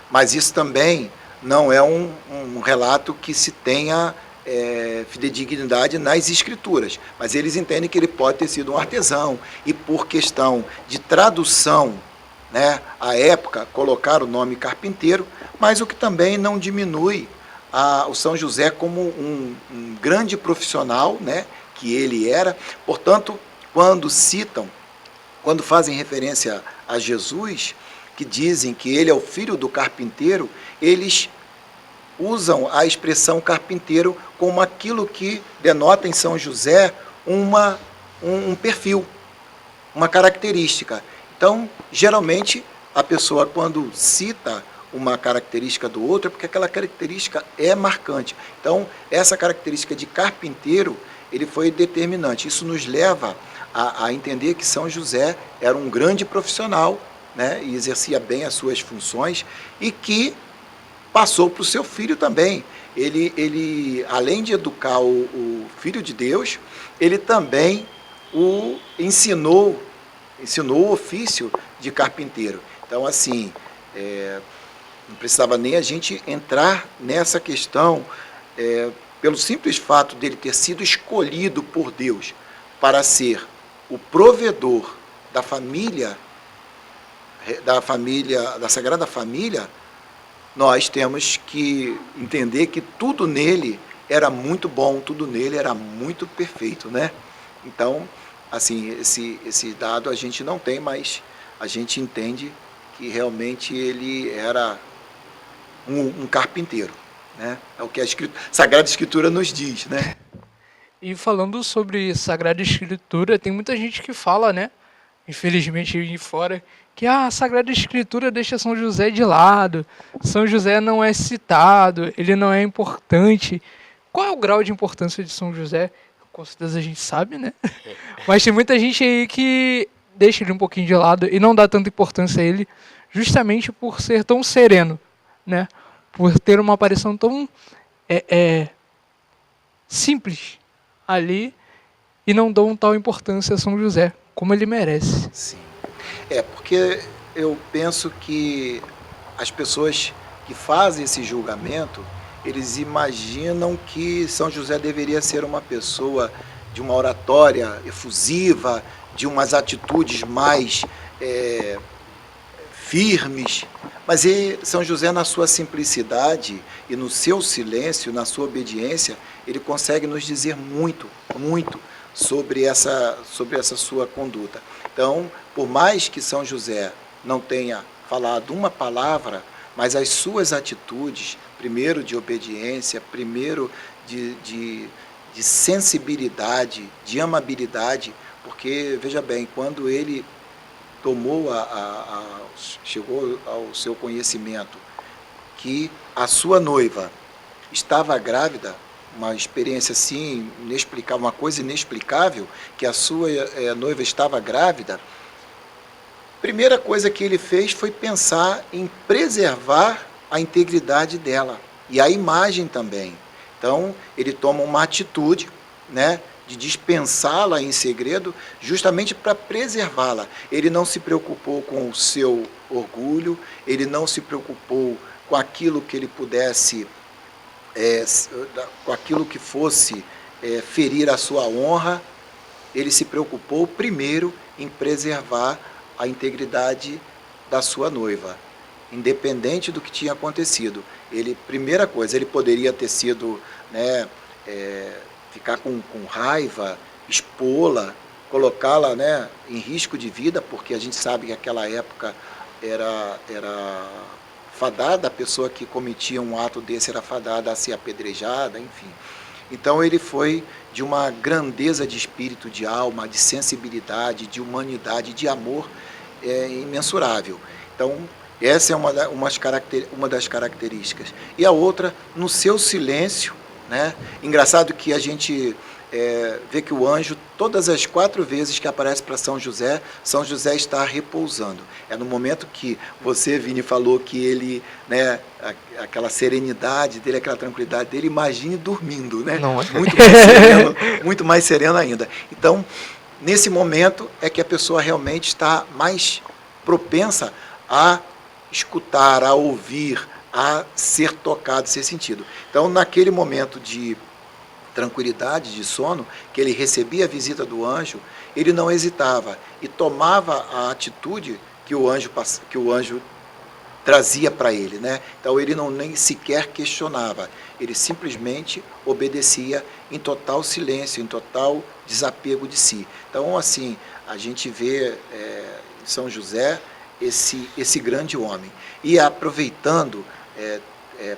Mas isso também não é um relato que se tenha fidedignidade nas escrituras. Mas eles entendem que ele pode ter sido um artesão. E por questão de tradução, né, à época, colocaram o nome carpinteiro, mas o que também não diminui o São José como um grande profissional, né, que ele era. Portanto, quando fazem referência a Jesus, que dizem que ele é o filho do carpinteiro, eles usam a expressão carpinteiro como aquilo que denota em São José um perfil, uma característica. Então, geralmente, a pessoa, quando cita uma característica do outro, é porque aquela característica é marcante. Então, essa característica de carpinteiro, ele foi determinante. Isso nos leva a entender que São José era um grande profissional, né, e exercia bem as suas funções, e que passou para o seu filho também. Ele, além de educar o Filho de Deus, ele também o ensinou o ofício de carpinteiro. Então, assim, não precisava nem a gente entrar nessa questão, pelo simples fato dele ter sido escolhido por Deus para ser o provedor da Sagrada Família, nós temos que entender que tudo nele era muito bom, tudo nele era muito perfeito, né? Então, assim, esse dado a gente não tem, mas a gente entende que realmente ele era um carpinteiro, né? É o que a Sagrada Escritura nos diz, né? E falando sobre Sagrada Escritura, tem muita gente que fala, né? Infelizmente, aí fora, que a Sagrada Escritura deixa São José de lado, São José não é citado, ele não é importante. Qual é o grau de importância de São José? Com certeza a gente sabe, né? Mas tem muita gente aí que deixa ele um pouquinho de lado e não dá tanta importância a ele, justamente por ser tão sereno, né? Por ter uma aparição tão simples ali e não dão tal importância a São José, como ele merece. Sim. Porque eu penso que as pessoas que fazem esse julgamento, eles imaginam que São José deveria ser uma pessoa de uma oratória efusiva, de umas atitudes mais firmes, Mas São José, na sua simplicidade e no seu silêncio, na sua obediência, ele consegue nos dizer muito, muito sobre essa sua conduta. Então, por mais que São José não tenha falado uma palavra, mas as suas atitudes, primeiro de obediência, primeiro de sensibilidade, de amabilidade, porque, veja bem, quando ele chegou ao seu conhecimento que a sua noiva estava grávida, uma experiência assim inexplicável, uma coisa inexplicável, que a sua noiva estava grávida, primeira coisa que ele fez foi pensar em preservar a integridade dela e a imagem também. Então, ele toma uma atitude, né, de dispensá-la em segredo, justamente para preservá-la. Ele não se preocupou com o seu orgulho, ele não se preocupou com aquilo que ele pudesse, com aquilo que fosse ferir a sua honra. Ele se preocupou primeiro em preservar a integridade da sua noiva, independente do que tinha acontecido. Primeira coisa, ele poderia ter sido, né, ficar com raiva, expô-la, colocá-la, né, em risco de vida, porque a gente sabe que naquela época era fadada, a pessoa que cometia um ato desse era fadada a ser apedrejada, enfim. Então ele foi de uma grandeza de espírito, de alma, de sensibilidade, de humanidade, de amor imensurável. Então, essa é uma das características. E a outra, no seu silêncio, né? Engraçado que a gente vê que o anjo, todas as 4 vezes que aparece para São José está repousando. É no momento que você, Vini, falou que ele, né, aquela serenidade dele, aquela tranquilidade dele, imagine dormindo, né? Não é? Muito mais sereno ainda. Então, nesse momento é que a pessoa realmente está mais propensa a escutar, a ouvir, a ser tocado, ser sentido. Então, naquele momento de tranquilidade, de sono, que ele recebia a visita do anjo, ele não hesitava e tomava a atitude que o anjo trazia para ele, né? Então, ele nem sequer questionava, ele simplesmente obedecia em total silêncio, em total desapego de si. Então, assim, a gente vê em São José esse grande homem. E aproveitando,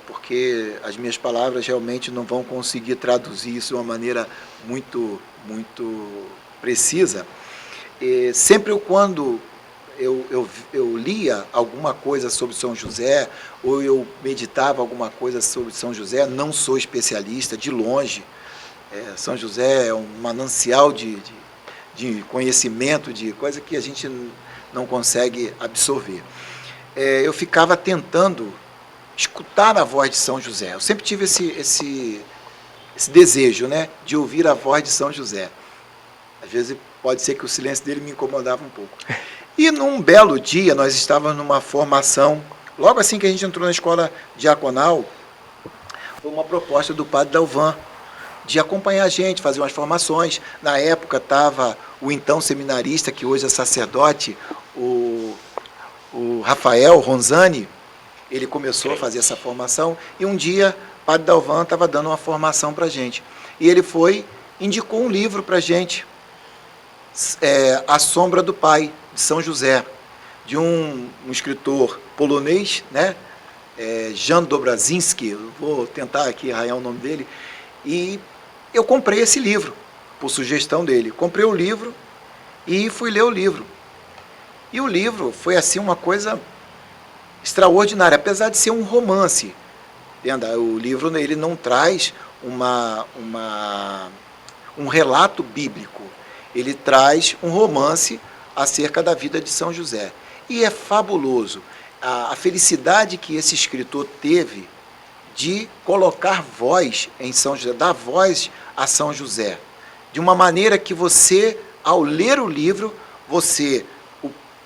porque as minhas palavras realmente não vão conseguir traduzir isso de uma maneira muito, muito precisa, sempre quando eu lia alguma coisa sobre São José, ou eu meditava alguma coisa sobre São José, não sou especialista, de longe. São José é um manancial de conhecimento, de coisa que a gente não consegue absorver. Eu ficava tentando escutar a voz de São José. Eu sempre tive esse desejo, né, de ouvir a voz de São José. Às vezes pode ser que o silêncio dele me incomodava um pouco. E num belo dia, nós estávamos numa formação, logo assim que a gente entrou na escola diaconal, foi uma proposta do padre Dalvan de acompanhar a gente, fazer umas formações. Na época estava o então seminarista, que hoje é sacerdote, o Rafael Ronzani. Ele começou a fazer essa formação e um dia o padre Dalvan estava dando uma formação para a gente. E ele indicou um livro para a gente, A Sombra do Pai, de São José, de um escritor polonês, né? Jan Dobrazinski, vou tentar aqui arranhar o nome dele, e eu comprei esse livro, por sugestão dele. Comprei o livro e fui ler o livro. E o livro foi assim uma coisa extraordinária, apesar de ser um romance. Entenda? O livro ele não traz um relato bíblico, ele traz um romance acerca da vida de São José. E é fabuloso a felicidade que esse escritor teve de colocar voz em São José, dar voz a São José, de uma maneira que você, ao ler o livro,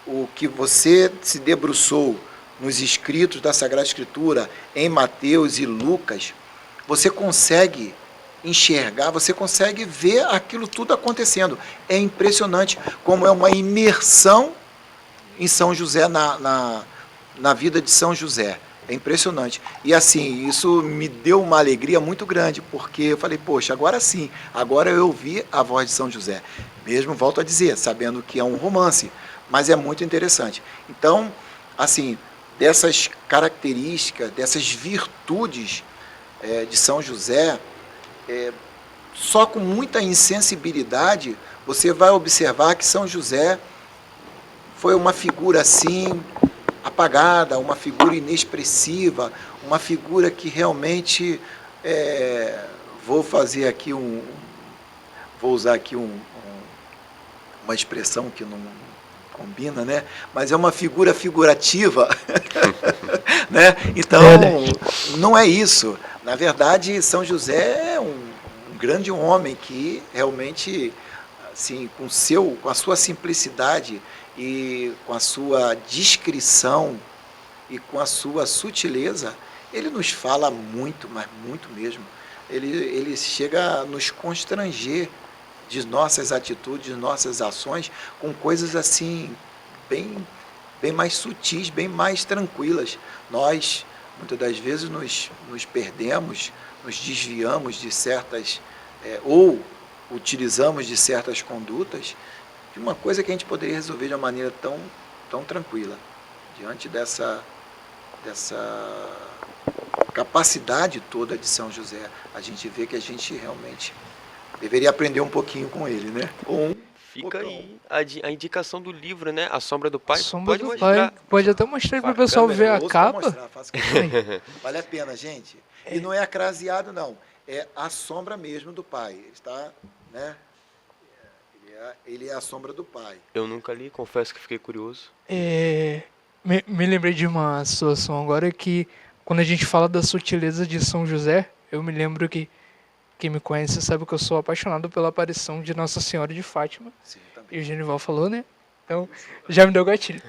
o que você se debruçou nos escritos da Sagrada Escritura, em Mateus e Lucas, você consegue enxergar, você consegue ver aquilo tudo acontecendo. É impressionante como é uma imersão em São José na vida de São José. É impressionante. E assim, isso me deu uma alegria muito grande, porque eu falei, poxa, agora sim, agora eu ouvi a voz de São José. Mesmo, volto a dizer, sabendo que é um romance, mas é muito interessante. Então, assim, dessas características, dessas virtudes de São José, só com muita insensibilidade você vai observar que São José foi uma figura assim apagada, uma figura inexpressiva, uma figura que realmente vou fazer aqui vou usar aqui uma expressão que não combina, né? Mas é uma figura figurativa, né? Então não é isso. Na verdade, São José é um grande homem que realmente, assim, com a sua simplicidade e com a sua discrição e com a sua sutileza, ele nos fala muito, mas muito mesmo. Ele chega a nos constranger de nossas atitudes, de nossas ações, com coisas assim, bem mais sutis, bem mais tranquilas. Nós, muitas das vezes, nos perdemos, nos desviamos de certas, ou utilizamos de certas condutas, de uma coisa que a gente poderia resolver de uma maneira tão tranquila. Diante dessa capacidade toda de São José, a gente vê que a gente realmente deveria aprender um pouquinho com ele, né? Fica aí a indicação do livro, né? A Sombra do Pai. Sombra Pode do mostrar. Pai. Pode até mostrar para o Pra pessoal câmera, ver eu a ouço pra capa. mostrar, faço questão. Vale a pena, gente. E não é acraseado, não. É a sombra mesmo do Pai. Ele está, né? Ele é a sombra do Pai. Eu nunca li, confesso que fiquei curioso. Me lembrei de uma situação agora que, quando a gente fala da sutileza de São José, eu me lembro que quem me conhece sabe que eu sou apaixonado pela aparição de Nossa Senhora de Fátima. Sim, E também. o Genival falou, né? Então, já me deu gatilho.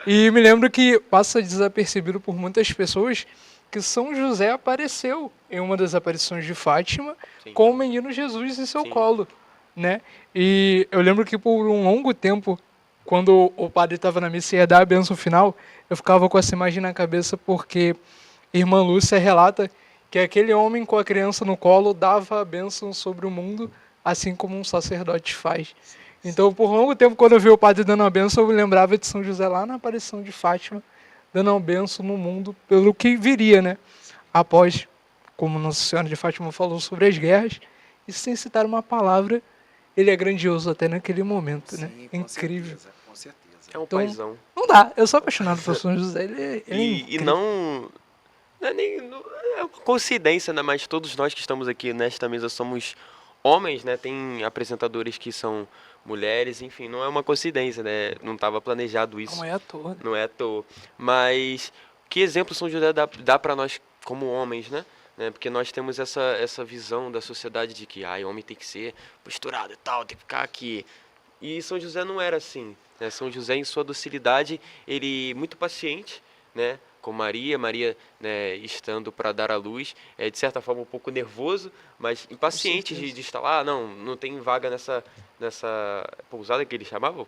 E me lembro que passa desapercebido por muitas pessoas que São José apareceu em uma das aparições de Fátima Sim. com o menino Jesus em seu Sim. colo, né? E eu lembro que por um longo tempo, quando o padre estava na missa e ia dar a bênção final, eu ficava com essa imagem na cabeça porque irmã Lúcia relata que aquele homem com a criança no colo dava a bênção sobre o mundo, assim como um sacerdote faz. Então, por longo tempo, quando eu vi o padre dando a bênção, eu me lembrava de São José lá na aparição de Fátima, dando a bênção no mundo pelo que viria, né? Após, como Nossa Senhora de Fátima falou sobre as guerras, e sem citar uma palavra, ele é grandioso até naquele momento, né? Sim, É incrível. com certeza. É um Então, paizão. Não dá, eu sou apaixonado por São José, ele é E incrível. não é nem. É uma coincidência, né? Mas todos nós que estamos aqui nesta mesa somos homens, né? Tem apresentadores que são mulheres, enfim, não é uma coincidência, né? Não estava planejado isso. Não é à toa, né? Não é à toa. Mas que exemplo São José dá para nós como homens, né? Porque nós temos essa visão da sociedade de que homem tem que ser posturado e tal, tem que ficar aqui. E São José não era assim, né? São José, em sua docilidade, ele muito paciente, né? Com Maria, né, estando para dar à luz, de certa forma um pouco nervoso, mas impaciente de estar lá. Não tem vaga nessa pousada que eles chamavam?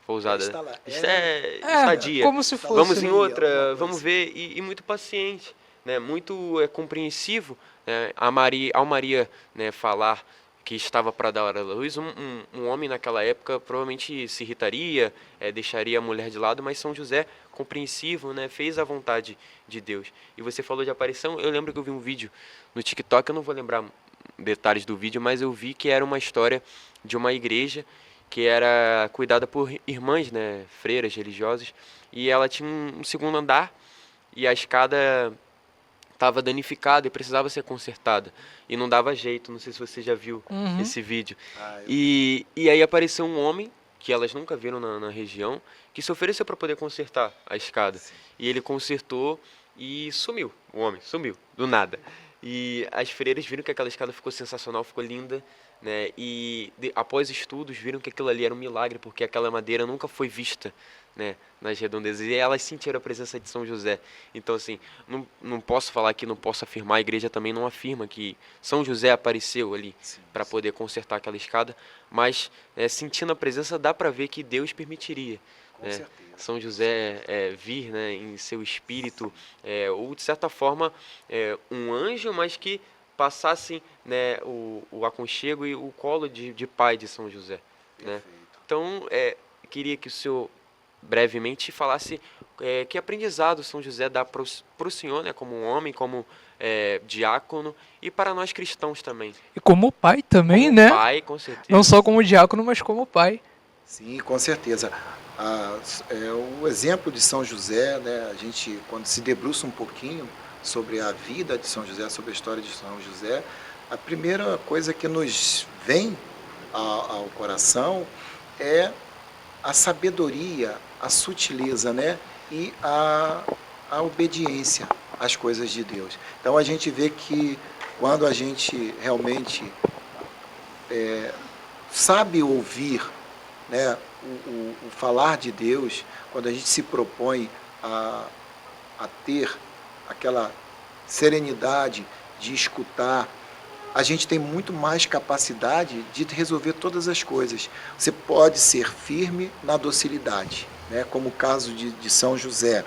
Pousada. Estadia. Como se fosse. Vamos em outra, alguma coisa vamos assim. ver, e muito paciente, né? Muito compreensivo, né? Ao Maria, né, falar que estava para dar à luz, um homem naquela época provavelmente se irritaria, deixaria a mulher de lado, mas São José, compreensivo, né, fez a vontade de Deus. E você falou de aparição, eu lembro que eu vi um vídeo no TikTok, eu não vou lembrar detalhes do vídeo, mas eu vi que era uma história de uma igreja que era cuidada por irmãs, né, freiras religiosas, e ela tinha um segundo andar e a escada estava danificada e precisava ser consertada e não dava jeito. Não sei se você já viu esse vídeo. E aí apareceu um homem que elas nunca viram na região, que se ofereceu para poder consertar a escada. Sim. E ele consertou e sumiu. O homem sumiu do nada. E as freiras viram que aquela escada ficou sensacional, ficou linda, né? E após estudos viram que aquilo ali era um milagre, porque aquela madeira nunca foi vista, né, nas redondezas, e elas sentiram a presença de São José. Então, assim, não posso falar que não posso afirmar, a igreja também não afirma que São José apareceu ali para poder consertar aquela escada, mas sentindo a presença dá para ver que Deus permitiria, Com né, certeza. São José vir, né, em seu espírito, ou de certa forma um anjo, mas que passassem, né, o aconchego e o colo de pai de São José, né? Perfeito. Então, queria que o senhor brevemente falasse que aprendizado São José dá para o senhor, né, como um homem, como diácono, e para nós cristãos também. E como pai também, Como né? pai, com certeza. Não só como diácono, mas como pai. Sim, com certeza. O exemplo de São José, né, a gente, quando se debruça um pouquinho sobre a vida de São José, sobre a história de São José, a primeira coisa que nos vem ao coração é a sabedoria, a sutileza, né, e a obediência às coisas de Deus. Então a gente vê que quando a gente realmente sabe ouvir, né, o falar de Deus, quando a gente se propõe a ter aquela serenidade de escutar, a gente tem muito mais capacidade de resolver todas as coisas. Você pode ser firme na docilidade, né, como o caso de São José.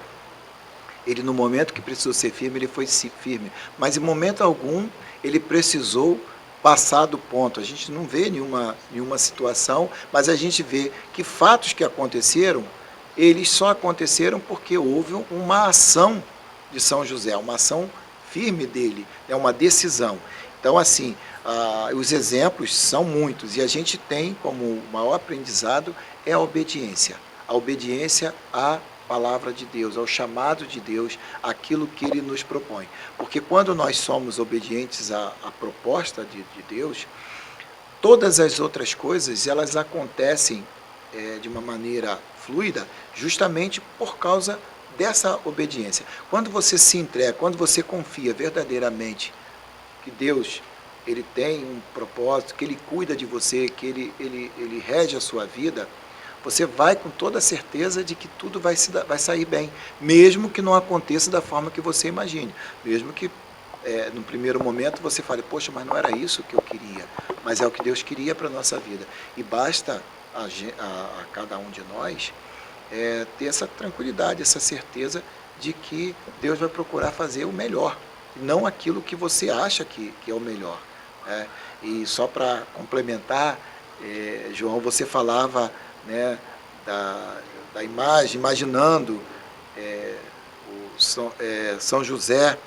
Ele, no momento que precisou ser firme, ele foi firme, mas em momento algum ele precisou passar do ponto. A gente não vê nenhuma situação, mas a gente vê que fatos que aconteceram, eles só aconteceram porque houve uma ação de São José, uma ação firme dele, é uma decisão. Então, assim, os exemplos são muitos, e a gente tem como o maior aprendizado é a obediência à palavra de Deus, ao chamado de Deus, aquilo que Ele nos propõe. Porque quando nós somos obedientes à proposta de Deus, todas as outras coisas, elas acontecem de uma maneira fluida, justamente por causa dessa obediência. Quando você se entrega, quando você confia verdadeiramente que Deus, Ele tem um propósito, que Ele cuida de você, que Ele rege a sua vida, você vai com toda a certeza de que tudo vai sair bem, mesmo que não aconteça da forma que você imagine, mesmo que no primeiro momento você fale, poxa, mas não era isso que eu queria, mas é o que Deus queria para a nossa vida. E basta a cada um de nós ter essa tranquilidade, essa certeza de que Deus vai procurar fazer o melhor, não aquilo que você acha que é o melhor. E só para complementar, João, você falava, né, da imagem, imaginando São José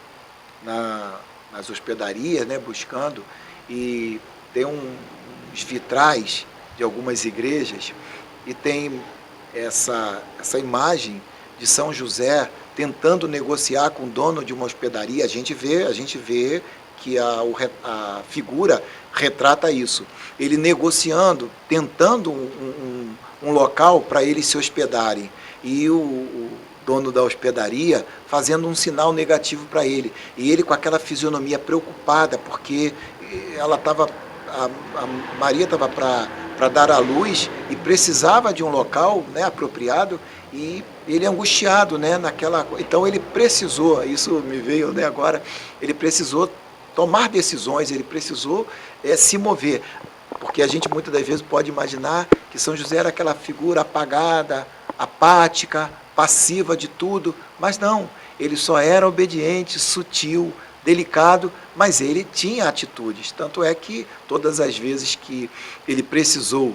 nas hospedarias, né, buscando, e tem uns vitrais de algumas igrejas, e tem essa imagem de São José tentando negociar com o dono de uma hospedaria. A gente vê que a figura retrata isso. Ele negociando, tentando um local para eles se hospedarem. E o dono da hospedaria fazendo um sinal negativo para ele. E ele com aquela fisionomia preocupada, porque a Maria estava para dar à luz e precisava de um local, né, apropriado, e ele angustiado, né, então ele precisou, isso me veio, né, agora, ele precisou tomar decisões, ele precisou se mover, porque a gente muitas das vezes pode imaginar que São José era aquela figura apagada, apática, passiva de tudo, mas não, ele só era obediente, sutil, delicado, mas ele tinha atitudes. Tanto é que todas as vezes que ele precisou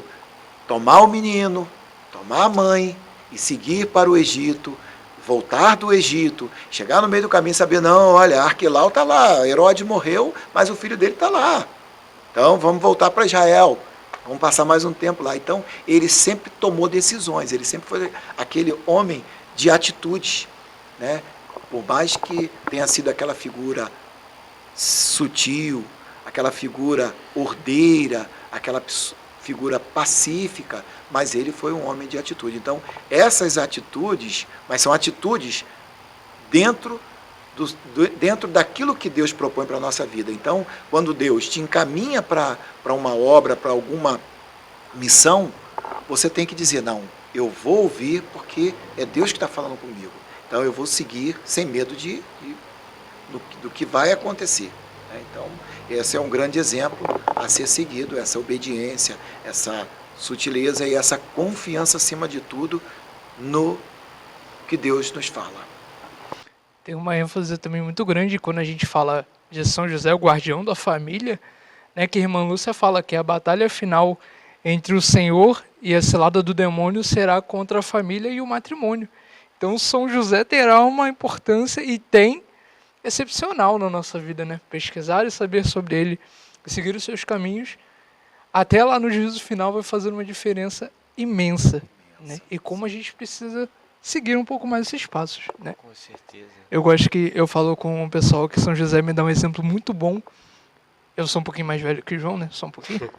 tomar o menino, tomar a mãe e seguir para o Egito, voltar do Egito, chegar no meio do caminho e saber, não, olha, Arquelau está lá, Herodes morreu, mas o filho dele está lá. Então vamos voltar para Israel, vamos passar mais um tempo lá. Então ele sempre tomou decisões, ele sempre foi aquele homem de atitudes, né? Por mais que tenha sido aquela figura sutil, aquela figura ordeira, aquela figura pacífica, mas ele foi um homem de atitude. Então, essas atitudes, mas são atitudes dentro dentro daquilo que Deus propõe para a nossa vida. Então, quando Deus te encaminha para uma obra, para alguma missão, você tem que dizer, não, eu vou ouvir porque é Deus que está falando comigo. Então, eu vou seguir sem medo do que vai acontecer. Então, esse é um grande exemplo a ser seguido, essa obediência, essa sutileza e essa confiança, acima de tudo, no que Deus nos fala. Tem uma ênfase também muito grande quando a gente fala de São José, o guardião da família, né, que a irmã Lúcia fala que a batalha final entre o Senhor e a cilada do demônio será contra a família e o matrimônio. Então São José terá uma importância e tem excepcional na nossa vida, né? Pesquisar e saber sobre ele, seguir os seus caminhos, até lá no juízo final vai fazer uma diferença imensa, né? E como a gente precisa seguir um pouco mais esses passos, né? Com certeza. Eu gosto que eu falo com o pessoal que São José me dá um exemplo muito bom. Eu sou um pouquinho mais velho que o João, né? Só um pouquinho.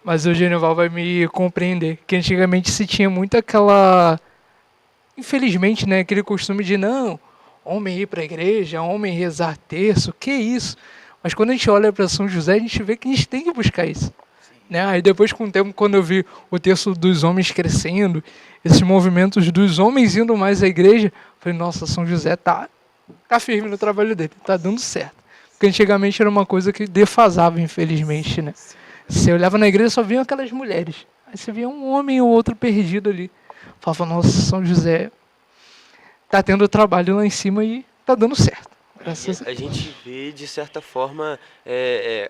Mas o Genival vai me compreender que antigamente se tinha muito aquela... Infelizmente, né? Aquele costume de não, homem ir para a igreja, homem rezar terço, que isso? Mas quando a gente olha para São José, a gente vê que a gente tem que buscar isso. Né? Aí depois, com o tempo, quando eu vi o terço dos homens crescendo, esses movimentos dos homens indo mais à igreja, eu falei, nossa, São José tá firme no trabalho dele, tá dando certo. Porque antigamente era uma coisa que defasava, infelizmente, né? Você olhava na igreja, só vinham aquelas mulheres. Aí você via um homem ou outro perdido ali. Falava, nossa, São José tá tendo trabalho lá em cima e tá dando certo. A gente vê, de certa forma,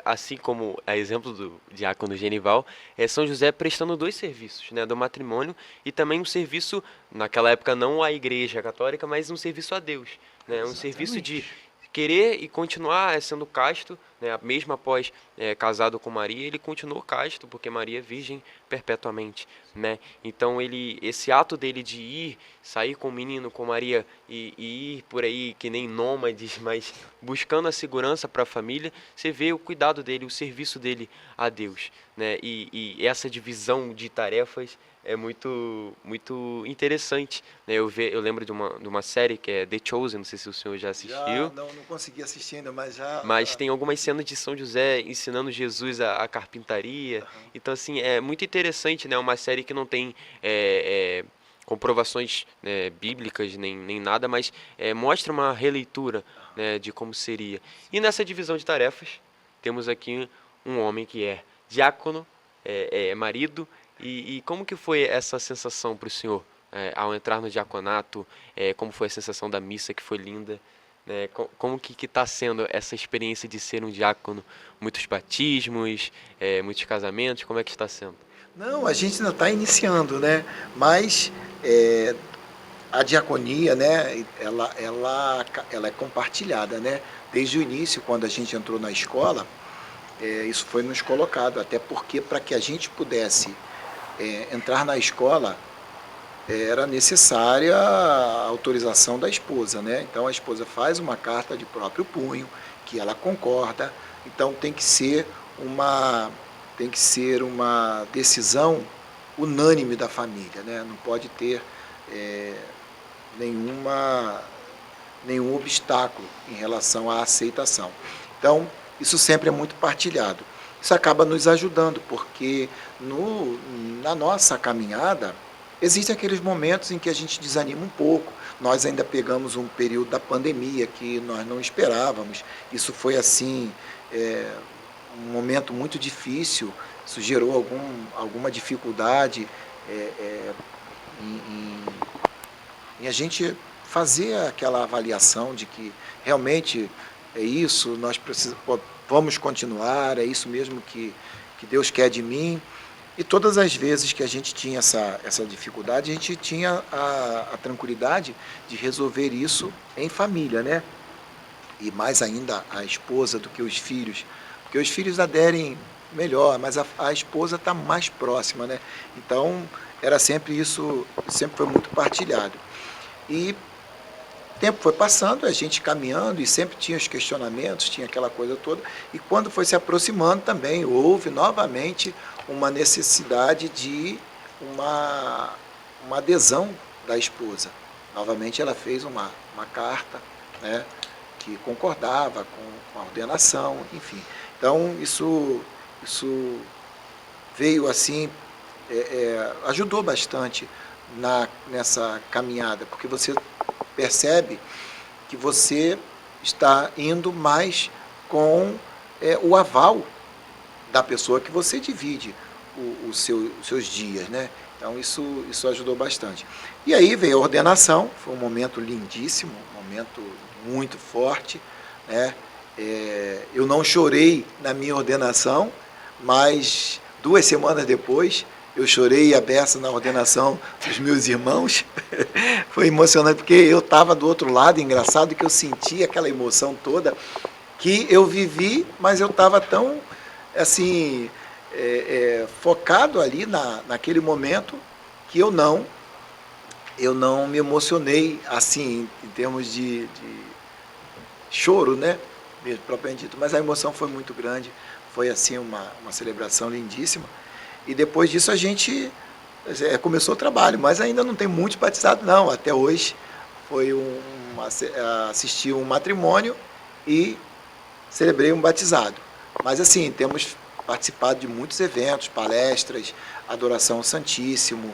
assim como a exemplo do diácono Genival, São José prestando dois serviços, né, do matrimônio e também um serviço, naquela época não à Igreja Católica, mas um serviço a Deus, né, um serviço de querer e continuar sendo casto, né, mesmo após casado com Maria, ele continuou casto, porque Maria é virgem perpetuamente, né? Então esse ato dele de ir, sair com o menino, com Maria e ir por aí que nem nômades, mas buscando a segurança para a família, você vê o cuidado dele, o serviço dele a Deus, né? E essa divisão de tarefas é muito interessante, né? Eu lembro de uma série que é The Chosen, não sei se o senhor já assistiu. Não consegui assistir ainda, mas já... Mas tem algumas cenas de São José ensinando Jesus a carpintaria. Então, assim, é muito interessante, né? Uma série que não tem comprovações, né, bíblicas nem nada, mas mostra uma releitura, né, de como seria. E nessa divisão de tarefas, temos aqui um homem que é diácono, marido. E como que foi essa sensação para o senhor ao entrar no diaconato? Como foi a sensação da missa, que foi linda? Né? Como que está sendo essa experiência de ser um diácono? Muitos batismos, muitos casamentos, como é que está sendo? Não, a gente ainda está iniciando, né? Mas a diaconia, né? Ela é compartilhada, né? Desde o início, quando a gente entrou na escola, isso foi nos colocado, até porque para que a gente pudesse entrar na escola, era necessária a autorização da esposa, né? Então a esposa faz uma carta de próprio punho, que ela concorda, então tem que ser uma decisão unânime da família, né? Não pode ter nenhum obstáculo em relação à aceitação. Então, isso sempre é muito partilhado. Isso acaba nos ajudando, porque na nossa caminhada, existem aqueles momentos em que a gente desanima um pouco. Nós ainda pegamos um período da pandemia que nós não esperávamos. Isso foi, assim, um momento muito difícil. Isso gerou alguma dificuldade em a gente fazer aquela avaliação de que realmente é isso, nós vamos continuar, é isso mesmo que Deus quer de mim. E todas as vezes que a gente tinha essa dificuldade, a gente tinha a tranquilidade de resolver isso em família, né? E mais ainda a esposa do que os filhos, porque os filhos aderem melhor, mas a esposa está mais próxima, né? Então, era sempre isso, sempre foi muito partilhado. E o tempo foi passando, a gente caminhando, e sempre tinha os questionamentos, tinha aquela coisa toda, e quando foi se aproximando também, houve novamente uma necessidade de uma adesão da esposa. Novamente ela fez uma carta, né, que concordava com a ordenação, enfim. Então, isso veio assim, ajudou bastante nessa caminhada, porque você percebe que você está indo mais com o aval da pessoa que você divide os seus dias, né? Então isso ajudou bastante. E aí veio a ordenação, foi um momento lindíssimo, um momento muito forte, né? Eu não chorei na minha ordenação, mas 2 semanas depois eu chorei a beça na ordenação dos meus irmãos. Foi emocionante, porque eu estava do outro lado, engraçado que eu senti aquela emoção toda que eu vivi, mas eu estava tão, assim, focado ali naquele momento que eu não me emocionei, assim, em termos de choro, né? Mesmo, propriamente dito. Mas a emoção foi muito grande, foi, assim, uma celebração lindíssima. E depois disso a gente começou o trabalho, mas ainda não tem muitos batizados, não. Até hoje foi assisti um matrimônio e celebrei um batizado. Mas assim, temos participado de muitos eventos, palestras, adoração ao Santíssimo,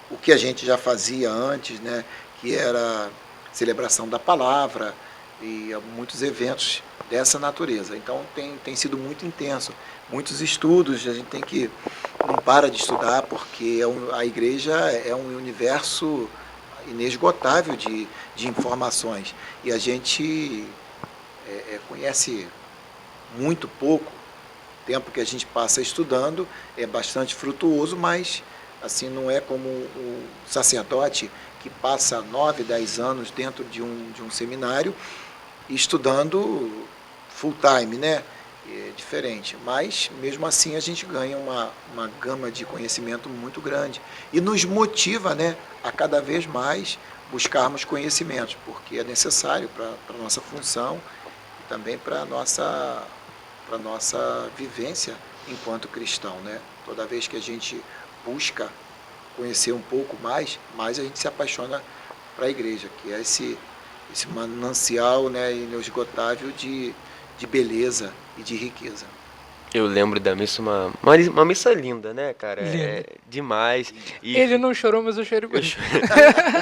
o que a gente já fazia antes, né, que era celebração da palavra e muitos eventos dessa natureza. Então tem sido muito intenso. Muitos estudos, a gente não para de estudar, porque a igreja é um universo inesgotável de informações. E a gente conhece muito pouco. O tempo que a gente passa estudando é bastante frutuoso, mas assim não é como o sacerdote que passa 9, 10 anos dentro de um seminário estudando full time, né? É diferente, mas mesmo assim a gente ganha uma gama de conhecimento muito grande e nos motiva, né, a cada vez mais buscarmos conhecimentos, porque é necessário para a nossa função e também para a nossa vivência enquanto cristão, né? Toda vez que a gente busca conhecer um pouco mais a gente se apaixona para a igreja, que é esse manancial, né, inesgotável de beleza e de riqueza. Eu lembro da missa, uma missa linda, né, cara? Linda. Demais. E Ele não chorou, mas eu chorei por eu ele.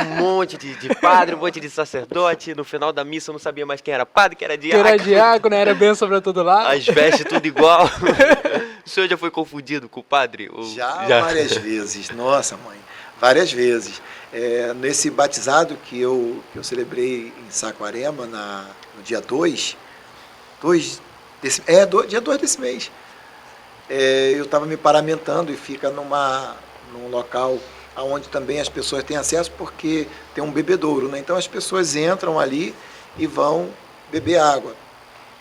um monte de padre, um monte de sacerdote. No final da missa eu não sabia mais quem era padre, quem era Que era diácono. diácono, era bênção pra todo lado. As vestes tudo igual. O senhor já foi confundido com o padre? Já várias vezes, nossa mãe, várias vezes. Nesse batizado que eu celebrei em Saquarema, no dia 2 dia 2 desse mês, eu estava me paramentando e fica num local onde também as pessoas têm acesso, porque tem um bebedouro, né? Então as pessoas entram ali e vão beber água.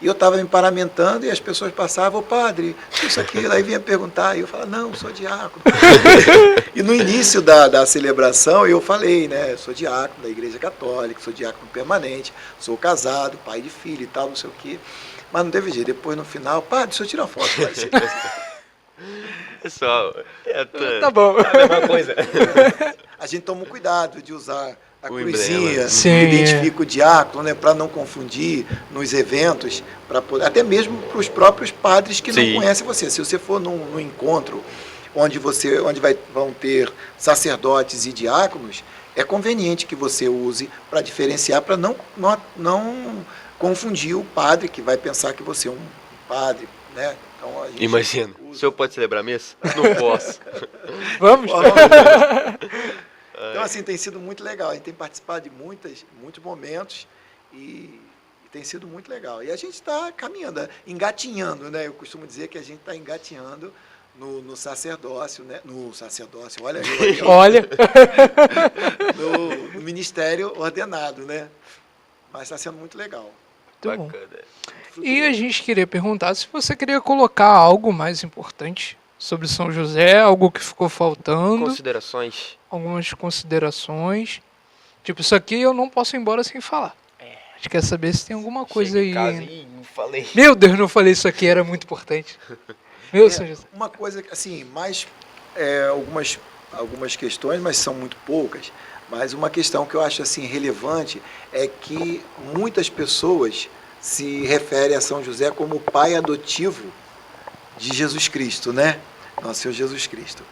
E eu estava me paramentando e as pessoas passavam, padre, isso aqui, aí vinha perguntar, e eu falava, não, sou diácono. E no início da celebração eu falei, né, sou diácono da Igreja Católica, sou diácono permanente, sou casado, pai de filho e tal, não sei o quê. Mas não teve jeito, depois no final, padre, deixa eu tirar uma foto. Pessoal, Tá bom. a mesma coisa. A gente toma um cuidado de usar a O cruzinha, emblema. Sim, identifica o diácono, né, para não confundir nos eventos, até mesmo para os próprios padres que Sim. não conhecem você. Se você for num encontro onde vão ter sacerdotes e diáconos, é conveniente que você use para diferenciar, para não confundir o padre, que vai pensar que você é um padre, né? Então, a gente Imagina, o usa. senhor pode celebrar a missa? Não posso. Vamos? Então, assim, tem sido muito legal. A gente tem participado de muitos momentos e tem sido muito legal. E a gente está caminhando, engatinhando, né? Eu costumo dizer que a gente está engatinhando no sacerdócio, né? No sacerdócio, olha aí, Olha. no ministério ordenado, né? Mas está sendo muito legal. Muito bom. Bacana. E a gente queria perguntar se você queria colocar algo mais importante sobre São José, algo que ficou faltando, Considerações? algumas considerações. Tipo, isso aqui eu não posso ir embora sem falar. A gente quer saber se tem alguma coisa Chega aí. em casa e não falei. Meu Deus, não falei isso aqui, era muito importante. Meu São José. Uma coisa, assim, mais algumas algumas questões, mas são muito poucas. Mas uma questão que eu acho assim relevante é que muitas pessoas se referem a São José como o pai adotivo de Jesus Cristo, né? Nosso Senhor Jesus Cristo.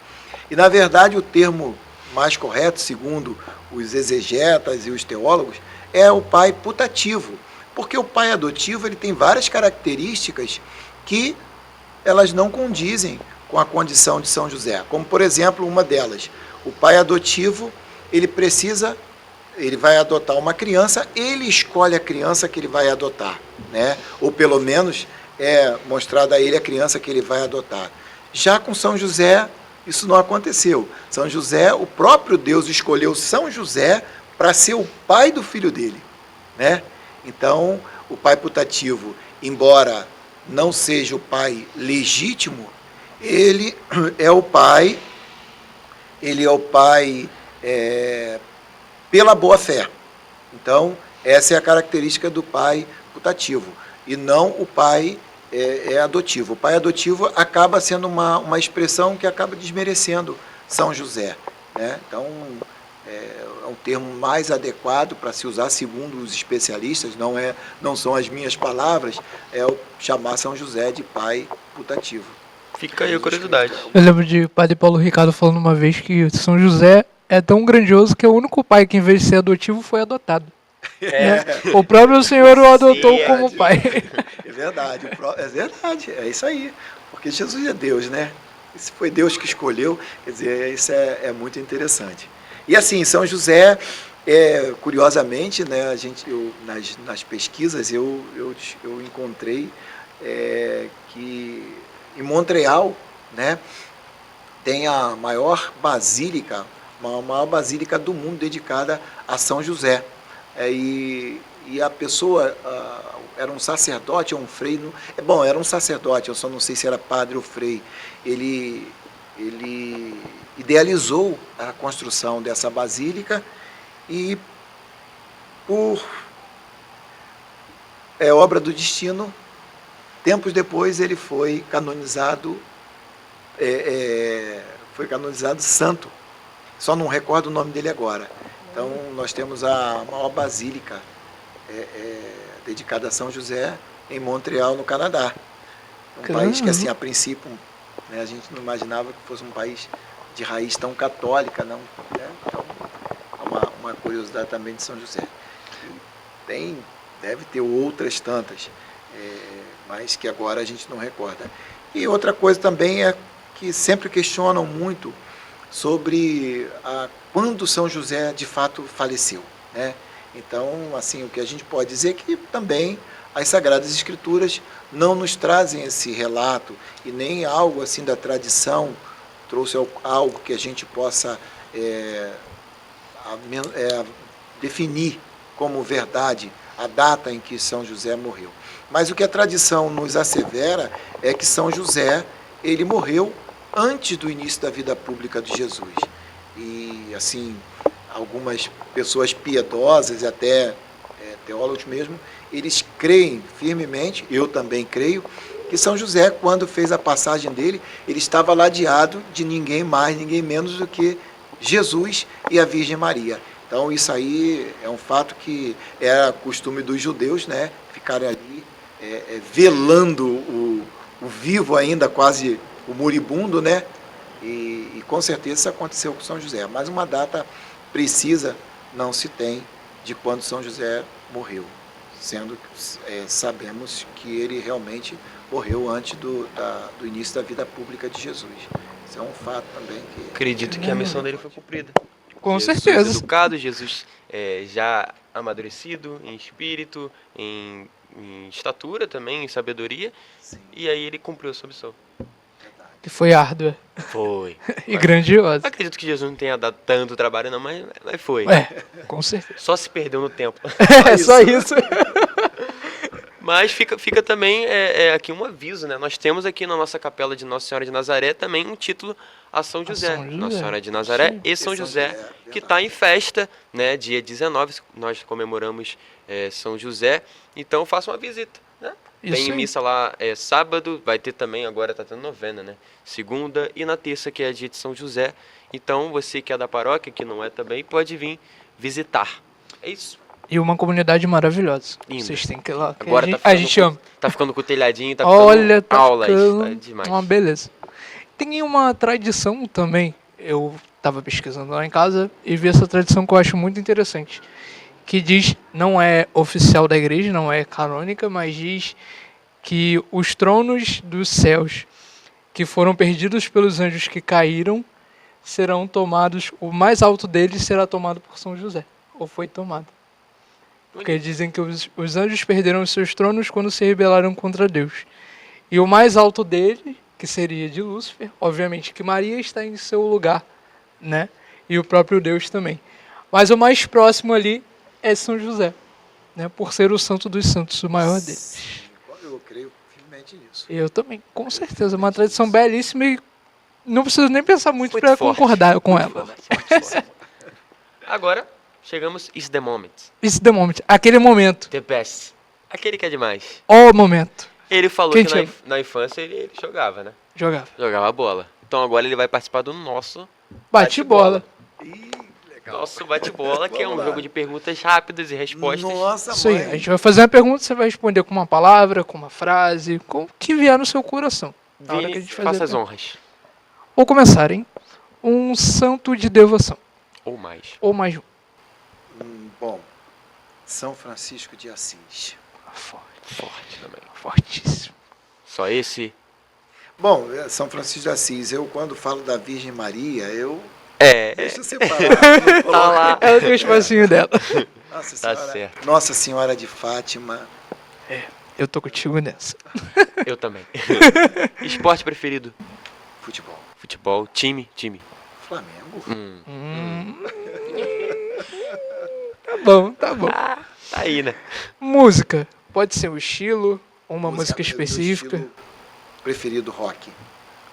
E, na verdade, o termo mais correto, segundo os exegetas e os teólogos, é o pai putativo. Porque o pai adotivo ele tem várias características que elas não condizem com a condição de São José. Como, por exemplo, uma delas, o pai adotivo, ele vai adotar uma criança, ele escolhe a criança que ele vai adotar, né? Ou pelo menos é mostrada a ele a criança que ele vai adotar. Já com São José, isso não aconteceu. São José, o próprio Deus escolheu São José para ser o pai do filho dele, né? Então, o pai putativo, embora não seja o pai legítimo, ele é o pai pela boa fé. Então, essa é a característica do pai putativo, e não o pai adotivo. O pai adotivo acaba sendo uma expressão que acaba desmerecendo São José, né? Então, é um termo mais adequado para se usar, segundo os especialistas, não são as minhas palavras, é o chamar São José de pai putativo. Fica aí a curiosidade. Eu lembro de Padre Paulo Ricardo falando uma vez que São José é tão grandioso que é o único pai que, em vez de ser adotivo, foi adotado. Né? O próprio Senhor o adotou como pai. É verdade, é isso aí. Porque Jesus é Deus, né? Se foi Deus que escolheu, quer dizer, isso é muito interessante. E assim, São José, curiosamente, né, nas pesquisas eu encontrei que em Montreal, né, tem a maior basílica do mundo dedicada a São José. E a pessoa era um sacerdote ou um frei, era um sacerdote, eu só não sei se era padre ou frei. Ele idealizou a construção dessa basílica e, por obra do destino, tempos depois ele foi canonizado santo. Só não recordo o nome dele agora. Então, nós temos a maior basílica dedicada a São José em Montreal, no Canadá. Um país que, assim, a princípio, né, a gente não imaginava que fosse um país de raiz tão católica, não, né? Então, é uma curiosidade também de São José. Deve ter outras tantas, mas que agora a gente não recorda. E outra coisa também é que sempre questionam muito sobre quando São José de fato faleceu, né? Então, assim, o que a gente pode dizer é que também as Sagradas Escrituras não nos trazem esse relato, e nem algo assim da tradição trouxe algo que a gente possa definir como verdade a data em que São José morreu. Mas o que a tradição nos assevera é que São José, ele morreu antes do início da vida pública de Jesus. E, assim, algumas pessoas piedosas e até teólogos mesmo, eles creem firmemente, eu também creio, que São José, quando fez a passagem dele, ele estava ladeado de ninguém mais, ninguém menos do que Jesus e a Virgem Maria. Então, isso aí é um fato que era costume dos judeus, né, ficarem ali velando o vivo ainda, quase o moribundo, né, e com certeza isso aconteceu com São José. Mas uma data precisa não se tem de quando São José morreu, sendo que sabemos que ele realmente morreu antes do início da vida pública de Jesus. Isso é um fato também que... Acredito que a missão dele foi cumprida. Com Jesus certeza. educado, Jesus já amadurecido em espírito, em estatura também, em sabedoria. Sim. E aí ele cumpriu a sua missão. Que foi árdua Foi. e grandiosa. Acredito que Jesus não tenha dado tanto trabalho não, mas foi. Com certeza. Só se perdeu no tempo. É só isso. Mas fica também aqui um aviso, né? Nós temos aqui na nossa capela de Nossa Senhora de Nazaré também um título a São José. São José. Nossa Senhora de Nazaré Sim. e São São José, José, que está em festa, né? Dia 19, nós comemoramos São José. Então faça uma visita, né? Isso Tem aí. missa lá sábado, vai ter também, agora está tendo novena, né? Segunda e na terça, que é dia de São José. Então, você que é da paróquia, que não é também, pode vir visitar. É isso. E uma comunidade maravilhosa. Linda. Vocês têm que ir lá. Que Agora a gente ama. tá ficando com o telhadinho, tá ficando Olha, tá aulas. ficando Tá demais. uma beleza. Tem uma tradição também. Eu estava pesquisando lá em casa e vi essa tradição que eu acho muito interessante. Que diz, não é oficial da igreja, não é canônica, mas diz que os tronos dos céus que foram perdidos pelos anjos que caíram serão tomados, o mais alto deles será tomado por São José, ou foi tomado. Porque dizem que os anjos perderam os seus tronos quando se rebelaram contra Deus. E o mais alto dele, que seria de Lúcifer, obviamente que Maria está em seu lugar, né? E o próprio Deus também. Mas o mais próximo ali é São José, né? Por ser o santo dos santos, o maior deles. Eu creio firmemente nisso. Eu também, com certeza. Uma tradição belíssima e não preciso nem pensar muito Muito para forte. concordar com ela. Forte. Agora, chegamos is the moment. It's the moment. Aquele momento. The best. Aquele que é demais. O momento. Ele falou Quem que te ama? na infância ele jogava, né? Jogava. Jogava bola. Então agora ele vai participar do nosso Bate-bola. Ih, legal. Nosso bate-bola, que é um Vamos lá. jogo de perguntas rápidas e respostas. Nossa, Isso aí. mãe. A gente vai fazer uma pergunta, você vai responder com uma palavra, com uma frase, com o que vier no seu coração. Na hora que a Vini, gente fazer faça a as pergunta. honras. Vou começar, hein? Um santo de devoção. Ou mais. Ou mais um. Bom, São Francisco de Assis. Forte. Forte também. Fortíssimo. Só esse. Bom, São Francisco de Assis, eu quando falo da Virgem Maria, eu É. deixo separado. Tá lá. Ela tem o espacinho dela. Nossa Tá Senhora, certo. Nossa Senhora de Fátima. Eu tô contigo nessa. Eu também. Esporte preferido? Futebol. Futebol. Time. Flamengo. Tá bom, tá bom. Tá aí, né? Música. Pode ser um estilo, uma música meu específica. estilo preferido, rock.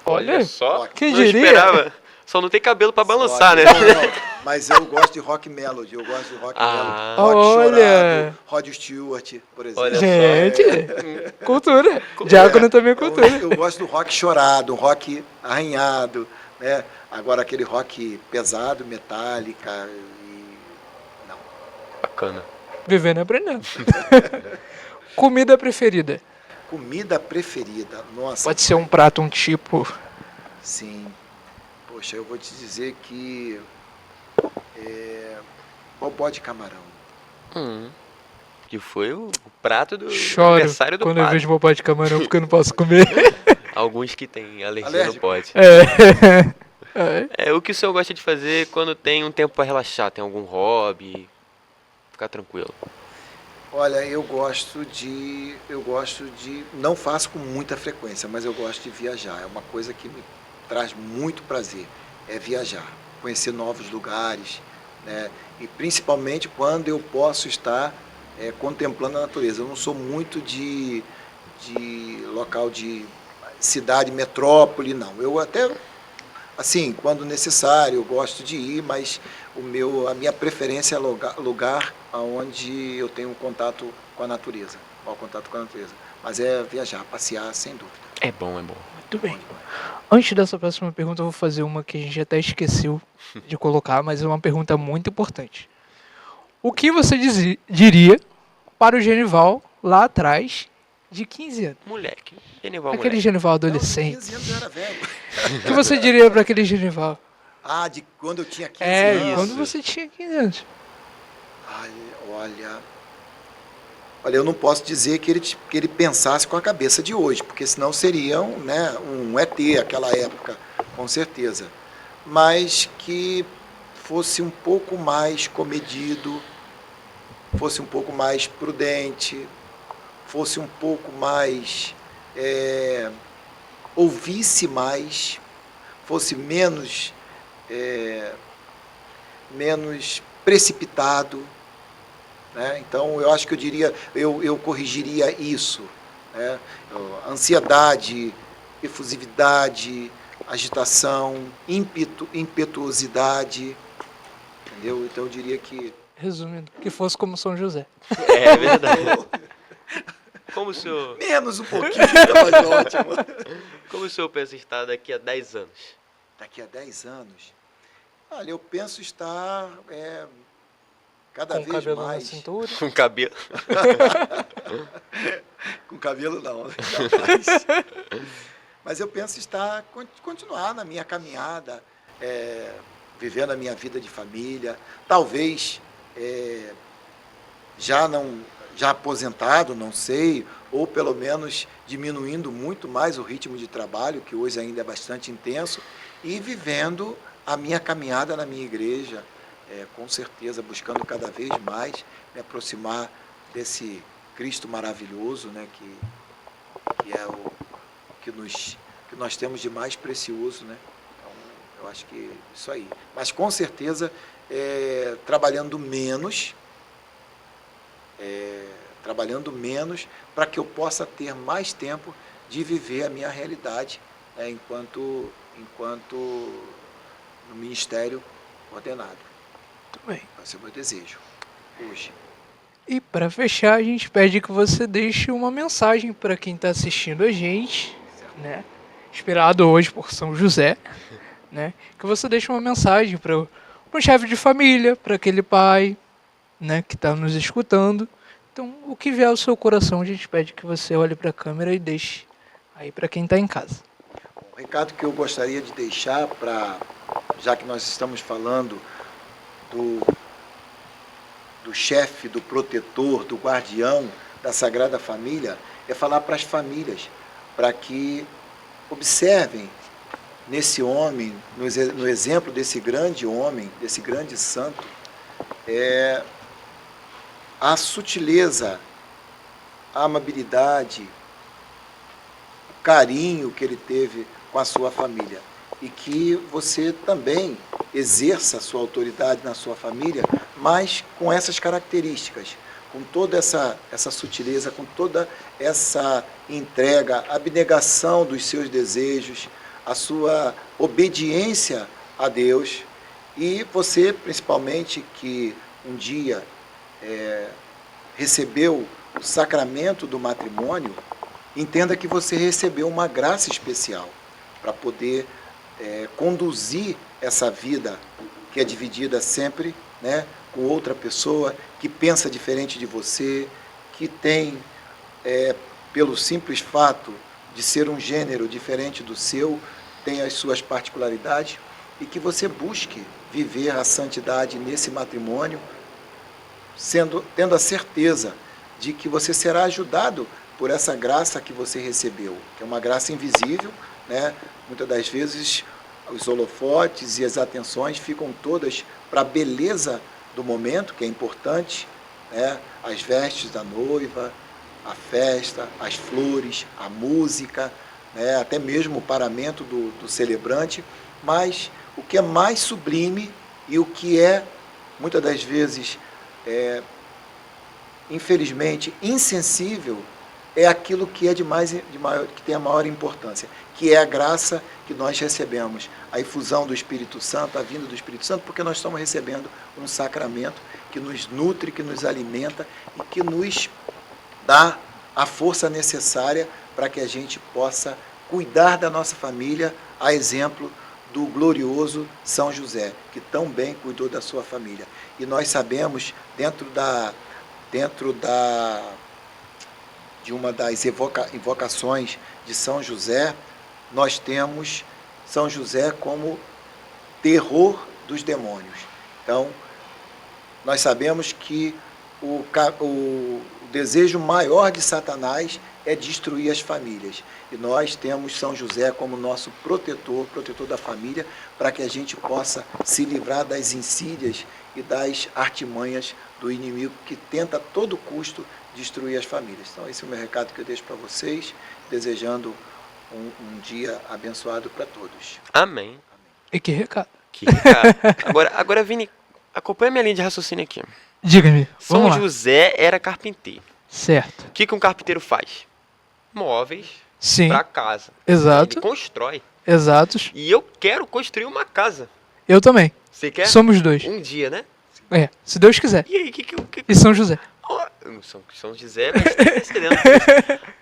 Olha, só. quem Não diria? esperava. Só não tem cabelo pra balançar, né? Não, mas eu gosto de rock melody. Eu gosto de rock Ah. melody. Rock Olha. chorado. Rod Stewart, por exemplo. Olha só. gente, cultura. Diácono também é cultura. Eu gosto do rock chorado, um rock arranhado, né? Agora aquele rock pesado, metálica e... Não. Bacana. Vivendo e aprendendo. Comida preferida. Comida preferida. Nossa. Pode ser um prato, um tipo. Sim. Poxa, eu vou te dizer que bobó de camarão. Que foi o prato do Choro aniversário do quando eu padre. vejo bobó de camarão porque eu não posso comer. Alguns que têm alergia não Alérgico? pode. É. O que o senhor gosta de fazer quando tem um tempo pra relaxar? Tem algum hobby? Ficar tranquilo. Olha, eu gosto de, não faço com muita frequência, mas eu gosto de viajar. É uma coisa que me traz muito prazer, é viajar, conhecer novos lugares, né? E principalmente quando eu posso estar contemplando a natureza. Eu não sou muito de local de cidade, metrópole, não. Eu até, assim, quando necessário, eu gosto de ir, mas a minha preferência é lugar onde eu tenho contato com a natureza, maior contato com a natureza. Mas é viajar, passear, sem dúvida. É bom. Muito bem. Antes dessa próxima pergunta, eu vou fazer uma que a gente até esqueceu de colocar, mas é uma pergunta muito importante. O que você diria para o Genival lá atrás, de 15 anos? Moleque. Genival, Aquele moleque. Genival Não, adolescente. 15 anos eu era velho. O que você diria para aquele Genival? Ah, de quando eu tinha 15 É, anos. quando você tinha 15 anos. Ai, olha, eu não posso dizer que ele pensasse com a cabeça de hoje, porque senão seria um ET aquela época, com certeza. Mas que fosse um pouco mais comedido, fosse um pouco mais prudente, fosse um pouco mais... ouvisse mais, fosse menos precipitado, né? Então eu acho que eu corrigiria isso, né? Ansiedade, efusividade, agitação, impetuosidade, entendeu? Então eu diria que Resumindo, que fosse como São José. É verdade. Como o senhor menos um pouquinho, tá mais ótimo. Como o senhor pensa estar daqui a 10 anos? Daqui a 10 anos, Olha, eu penso estar cada Com o vez cabelo na mais... cintura. Com cabelo. Com cabelo não, jamais. Mas eu penso estar, continuar na minha caminhada, vivendo a minha vida de família, talvez já aposentado, não sei, ou pelo menos diminuindo muito mais o ritmo de trabalho, que hoje ainda é bastante intenso, e vivendo a minha caminhada na minha igreja, com certeza buscando cada vez mais me aproximar desse Cristo maravilhoso, né, que é o que nós temos de mais precioso, né? Então, eu acho que isso aí. Mas com certeza trabalhando menos para que eu possa ter mais tempo de viver a minha realidade, né, enquanto no ministério ordenado. Muito bem. Esse é o meu desejo hoje. E para fechar, a gente pede que você deixe uma mensagem para quem está assistindo a gente, né? Inspirado hoje por São José, né? Que você deixe uma mensagem para um chefe de família, para aquele pai, né, que está nos escutando. Então, o que vier ao seu coração, a gente pede que você olhe para a câmera e deixe aí para quem está em casa. O recado que eu gostaria de deixar, já que nós estamos falando do chefe, do protetor, do guardião da Sagrada Família, é falar para as famílias, para que observem nesse homem, no exemplo desse grande homem, desse grande santo, a sutileza, a amabilidade, o carinho que ele teve com a sua família. E que você também exerça a sua autoridade na sua família, mas com essas características, com toda essa sutileza, com toda essa entrega, abnegação dos seus desejos, a sua obediência a Deus. E você, principalmente, que um dia recebeu o sacramento do matrimônio, entenda que você recebeu uma graça especial para poder conduzir essa vida que é dividida sempre, né, com outra pessoa que pensa diferente de você, que tem, pelo simples fato de ser um gênero diferente do seu, tem as suas particularidades, e que você busque viver a santidade nesse matrimônio, tendo a certeza de que você será ajudado por essa graça que você recebeu, que é uma graça invisível, né? Muitas das vezes os holofotes e as atenções ficam todas para a beleza do momento, que é importante, né? As vestes da noiva, a festa, as flores, a música, né? Até mesmo o paramento do celebrante, mas o que é mais sublime e o que é, muitas das vezes, infelizmente, insensível, é aquilo que é que tem a maior importância, que é a graça que nós recebemos, a infusão do Espírito Santo, a vinda do Espírito Santo, porque nós estamos recebendo um sacramento que nos nutre, que nos alimenta e que nos dá a força necessária para que a gente possa cuidar da nossa família, a exemplo do glorioso São José, que tão bem cuidou da sua família. E nós sabemos, dentro de uma das invocações de São José, nós temos São José como terror dos demônios. Então, nós sabemos que o desejo maior de Satanás é destruir as famílias. E nós temos São José como nosso protetor da família, para que a gente possa se livrar das insídias e das artimanhas do inimigo que tenta a todo custo destruir as famílias. Então, esse é o meu recado que eu deixo para vocês, desejando um dia abençoado para todos. Amém. E que recado. Que recado. Agora, Vini, acompanha minha linha de raciocínio aqui. Diga-me, vamos São lá. José era carpinteiro. Certo. O que um carpinteiro faz? Móveis Sim, para casa. exato. Ele constrói. Exatos. E eu quero construir uma casa. Eu também. Você quer? Somos dois. Um dia, né? Se Deus quiser. E aí, que E São José. São José vai estar intercedendo por isso.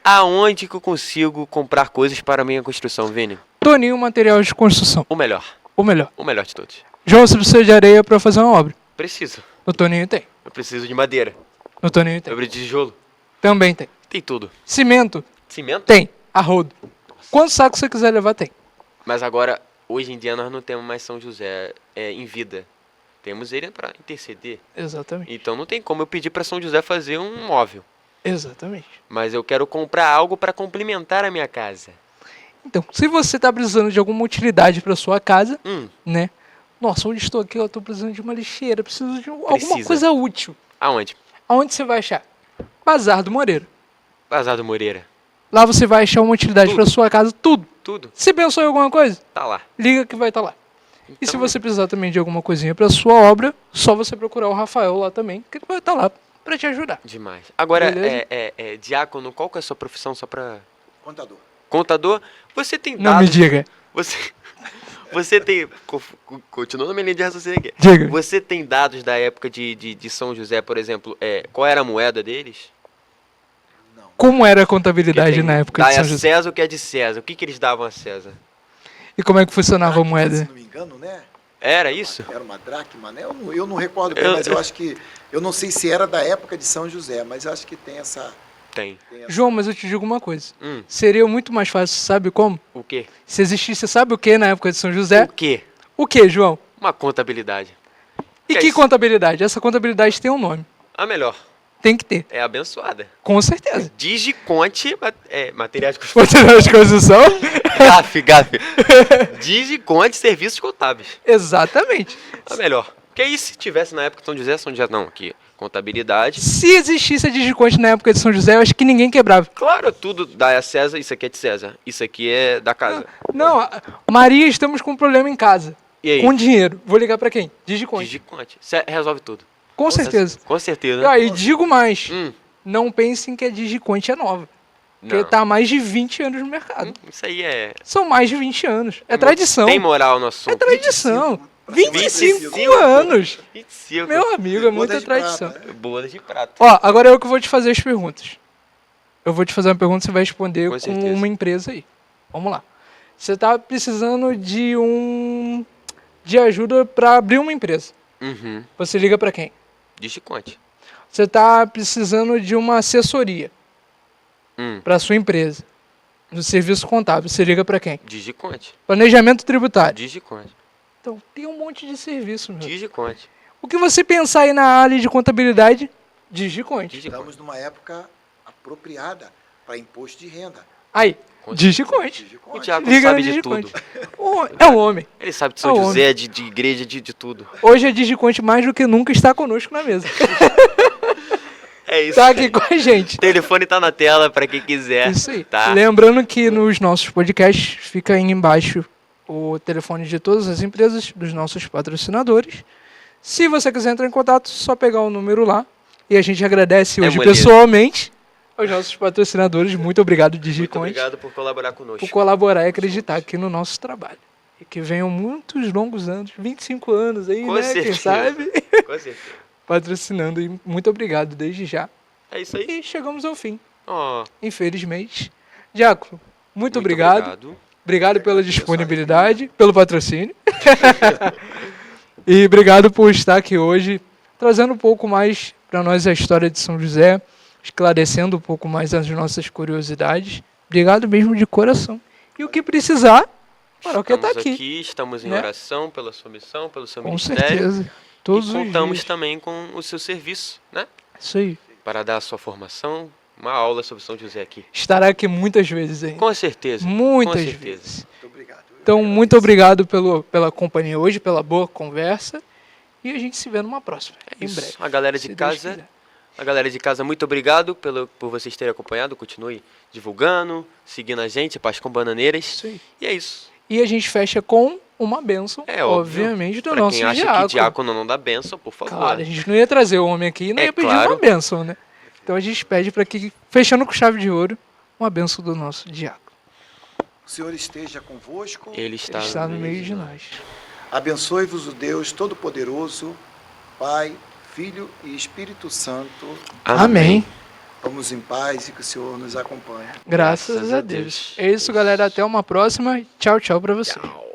Aonde que eu consigo comprar coisas para a minha construção, Vini? Toninho Material de Construção. O melhor. O melhor. O melhor de todos. João, você precisa de areia pra fazer uma obra. Preciso. No Toninho tem. Eu preciso de madeira. No Toninho tem. Eu preciso de tijolo. Também tem. Tem tudo. Cimento? Cimento? Tem. A rodo. Quantos sacos você quiser levar, tem. Mas agora, hoje em dia, nós não temos mais São José em vida. Temos ele para interceder. Exatamente. Então não tem como eu pedir para São José fazer um móvel. Exatamente. Mas eu quero comprar algo para complementar a minha casa. Então, se você tá precisando de alguma utilidade pra sua casa, Hum, né? Nossa, onde estou aqui? Eu tô precisando de uma lixeira, preciso de alguma Precisa. coisa útil. aonde? Aonde você vai achar? Bazar do Moreira. Bazar do Moreira. Lá você vai achar uma utilidade Tudo. pra sua casa, tudo. Tudo Se pensou em alguma coisa, tá lá. liga que vai estar lá. E se Então, você precisar também de alguma coisinha pra sua obra, só você procurar o Rafael lá também, que ele vai estar lá pra te ajudar. Demais. Agora, Beleza? diácono, qual que é a sua profissão só para... Contador. Contador? Você tem Não me dados... diga. Você tem... Continua na minha linha de raciocínio aqui. Diga. Você tem dados da época de São José, por exemplo, qual era a moeda deles? Não. Como era a Porque contabilidade tem na época de dai São a José? César o que é de César. O que eles davam a César? E como é que funcionava a Dracma, moeda? Se não me engano, né? Era isso? Era uma dracma, né? Eu não recordo bem, mas eu acho que... Eu não sei se era da época de São José, mas eu acho que tem essa... Tem. João, mas eu te digo uma coisa. Hum, Seria muito mais fácil, sabe como? o quê? Se existisse, sabe o que na época de São José? O quê? O que, João? Uma contabilidade. E Que é que isso? contabilidade? Essa contabilidade tem um nome. A melhor. Tem que ter. É abençoada. Com certeza. Digiconte materiais de Material de construção? gafe. Digiconte serviços contábeis. Exatamente. A melhor. Que aí se tivesse na época de São José não, aqui. Contabilidade. Se existisse a Digiconte na época de São José, eu acho que ninguém quebrava. Claro, tudo dá a César, isso aqui é de César. Isso aqui é da casa. Não, Maria, estamos com um problema em casa. E aí? Com dinheiro. Vou ligar pra quem? Digiconte. Digiconte. Resolve tudo. Com certeza. Com certeza. E aí, digo mais. Hum, Não pensem que a Digiconte é nova. Porque não. tá há mais de 20 anos no mercado. Isso aí é... São mais de 20 anos. É tradição. Tem moral no assunto. É tradição. 25 25 anos. 25. Meu amigo, é Bodas muita de tradição. prata, Bodas de prata. Ó, agora eu que vou te fazer as perguntas. Eu vou te fazer uma pergunta, você vai responder Com com certeza. uma empresa aí. Vamos lá. Você tá precisando de ajuda para abrir uma empresa. Uhum. Você liga para quem? Digiconte. Você tá precisando de uma assessoria para sua empresa. No serviço contábil, você liga para quem? Digiconte. Planejamento tributário. Digiconte. Então, tem um monte de serviço, meu. Digiconte. O que você pensar aí na área de contabilidade, Digiconte. Digiconte. Estamos numa época apropriada para imposto de renda. Aí, Com Digiconte. O Digiconte. Thiago Liga sabe no de Digiconte. tudo. É um homem. Ele sabe de São É o José, de igreja, de tudo. Hoje a Digiconte mais do que nunca está conosco na mesa. É isso. Tá aqui com a gente. O telefone tá na tela pra quem quiser. Isso aí. Tá? Lembrando que nos nossos podcasts fica aí embaixo o telefone de todas as empresas, dos nossos patrocinadores. Se você quiser entrar em contato, só pegar o número lá. E a gente agradece hoje moleza. pessoalmente aos nossos patrocinadores. Muito obrigado, Muito Digiconte, obrigado por colaborar conosco. por colaborar e acreditar aqui no nosso trabalho. E que venham muitos longos anos, 25 anos aí, Com né? Quem certeza. sabe? Com certeza. Patrocinando. E muito obrigado desde já. É isso aí. E chegamos ao fim, Ó, infelizmente. Diácono, muito obrigado. Obrigado pela disponibilidade, pelo patrocínio. E obrigado por estar aqui hoje, trazendo um pouco mais para nós a história de São José, esclarecendo um pouco mais as nossas curiosidades. Obrigado mesmo de coração. E o que precisar, o que está Estamos aqui. estamos em né? oração pela sua missão, pelo seu Com ministério. certeza. Todos E os contamos dias. também com o seu serviço, né? Isso aí. Para dar a sua formação, uma aula sobre São José aqui. Estará aqui muitas vezes ainda. Com certeza. Muitas com certeza. vezes. Muito obrigado. Então, muito obrigado pela companhia hoje, pela boa conversa. E a gente se vê numa próxima, em Isso. breve. A galera se de Deus casa, quiser. a galera de casa, muito obrigado por vocês terem acompanhado. Continue divulgando, seguindo a gente, Paz com Bananeiras. Isso aí. E é isso. E a gente fecha com uma bênção, É óbvio. obviamente, do Pra nosso quem acha diácono. que diácono não dá bênção, por favor. Claro, a gente não ia trazer o homem aqui e não É ia pedir claro. uma bênção, né? Então a gente pede para que, fechando com chave de ouro, uma bênção do nosso diácono. O Senhor esteja convosco. Ele está, Ele está no meio de nós. Abençoe-vos o Deus Todo-Poderoso, Pai, Filho e Espírito Santo. Amém. Vamos em paz e que o Senhor nos acompanhe. Graças a Deus. É isso, galera. Até uma próxima. Tchau, tchau para você. Tchau.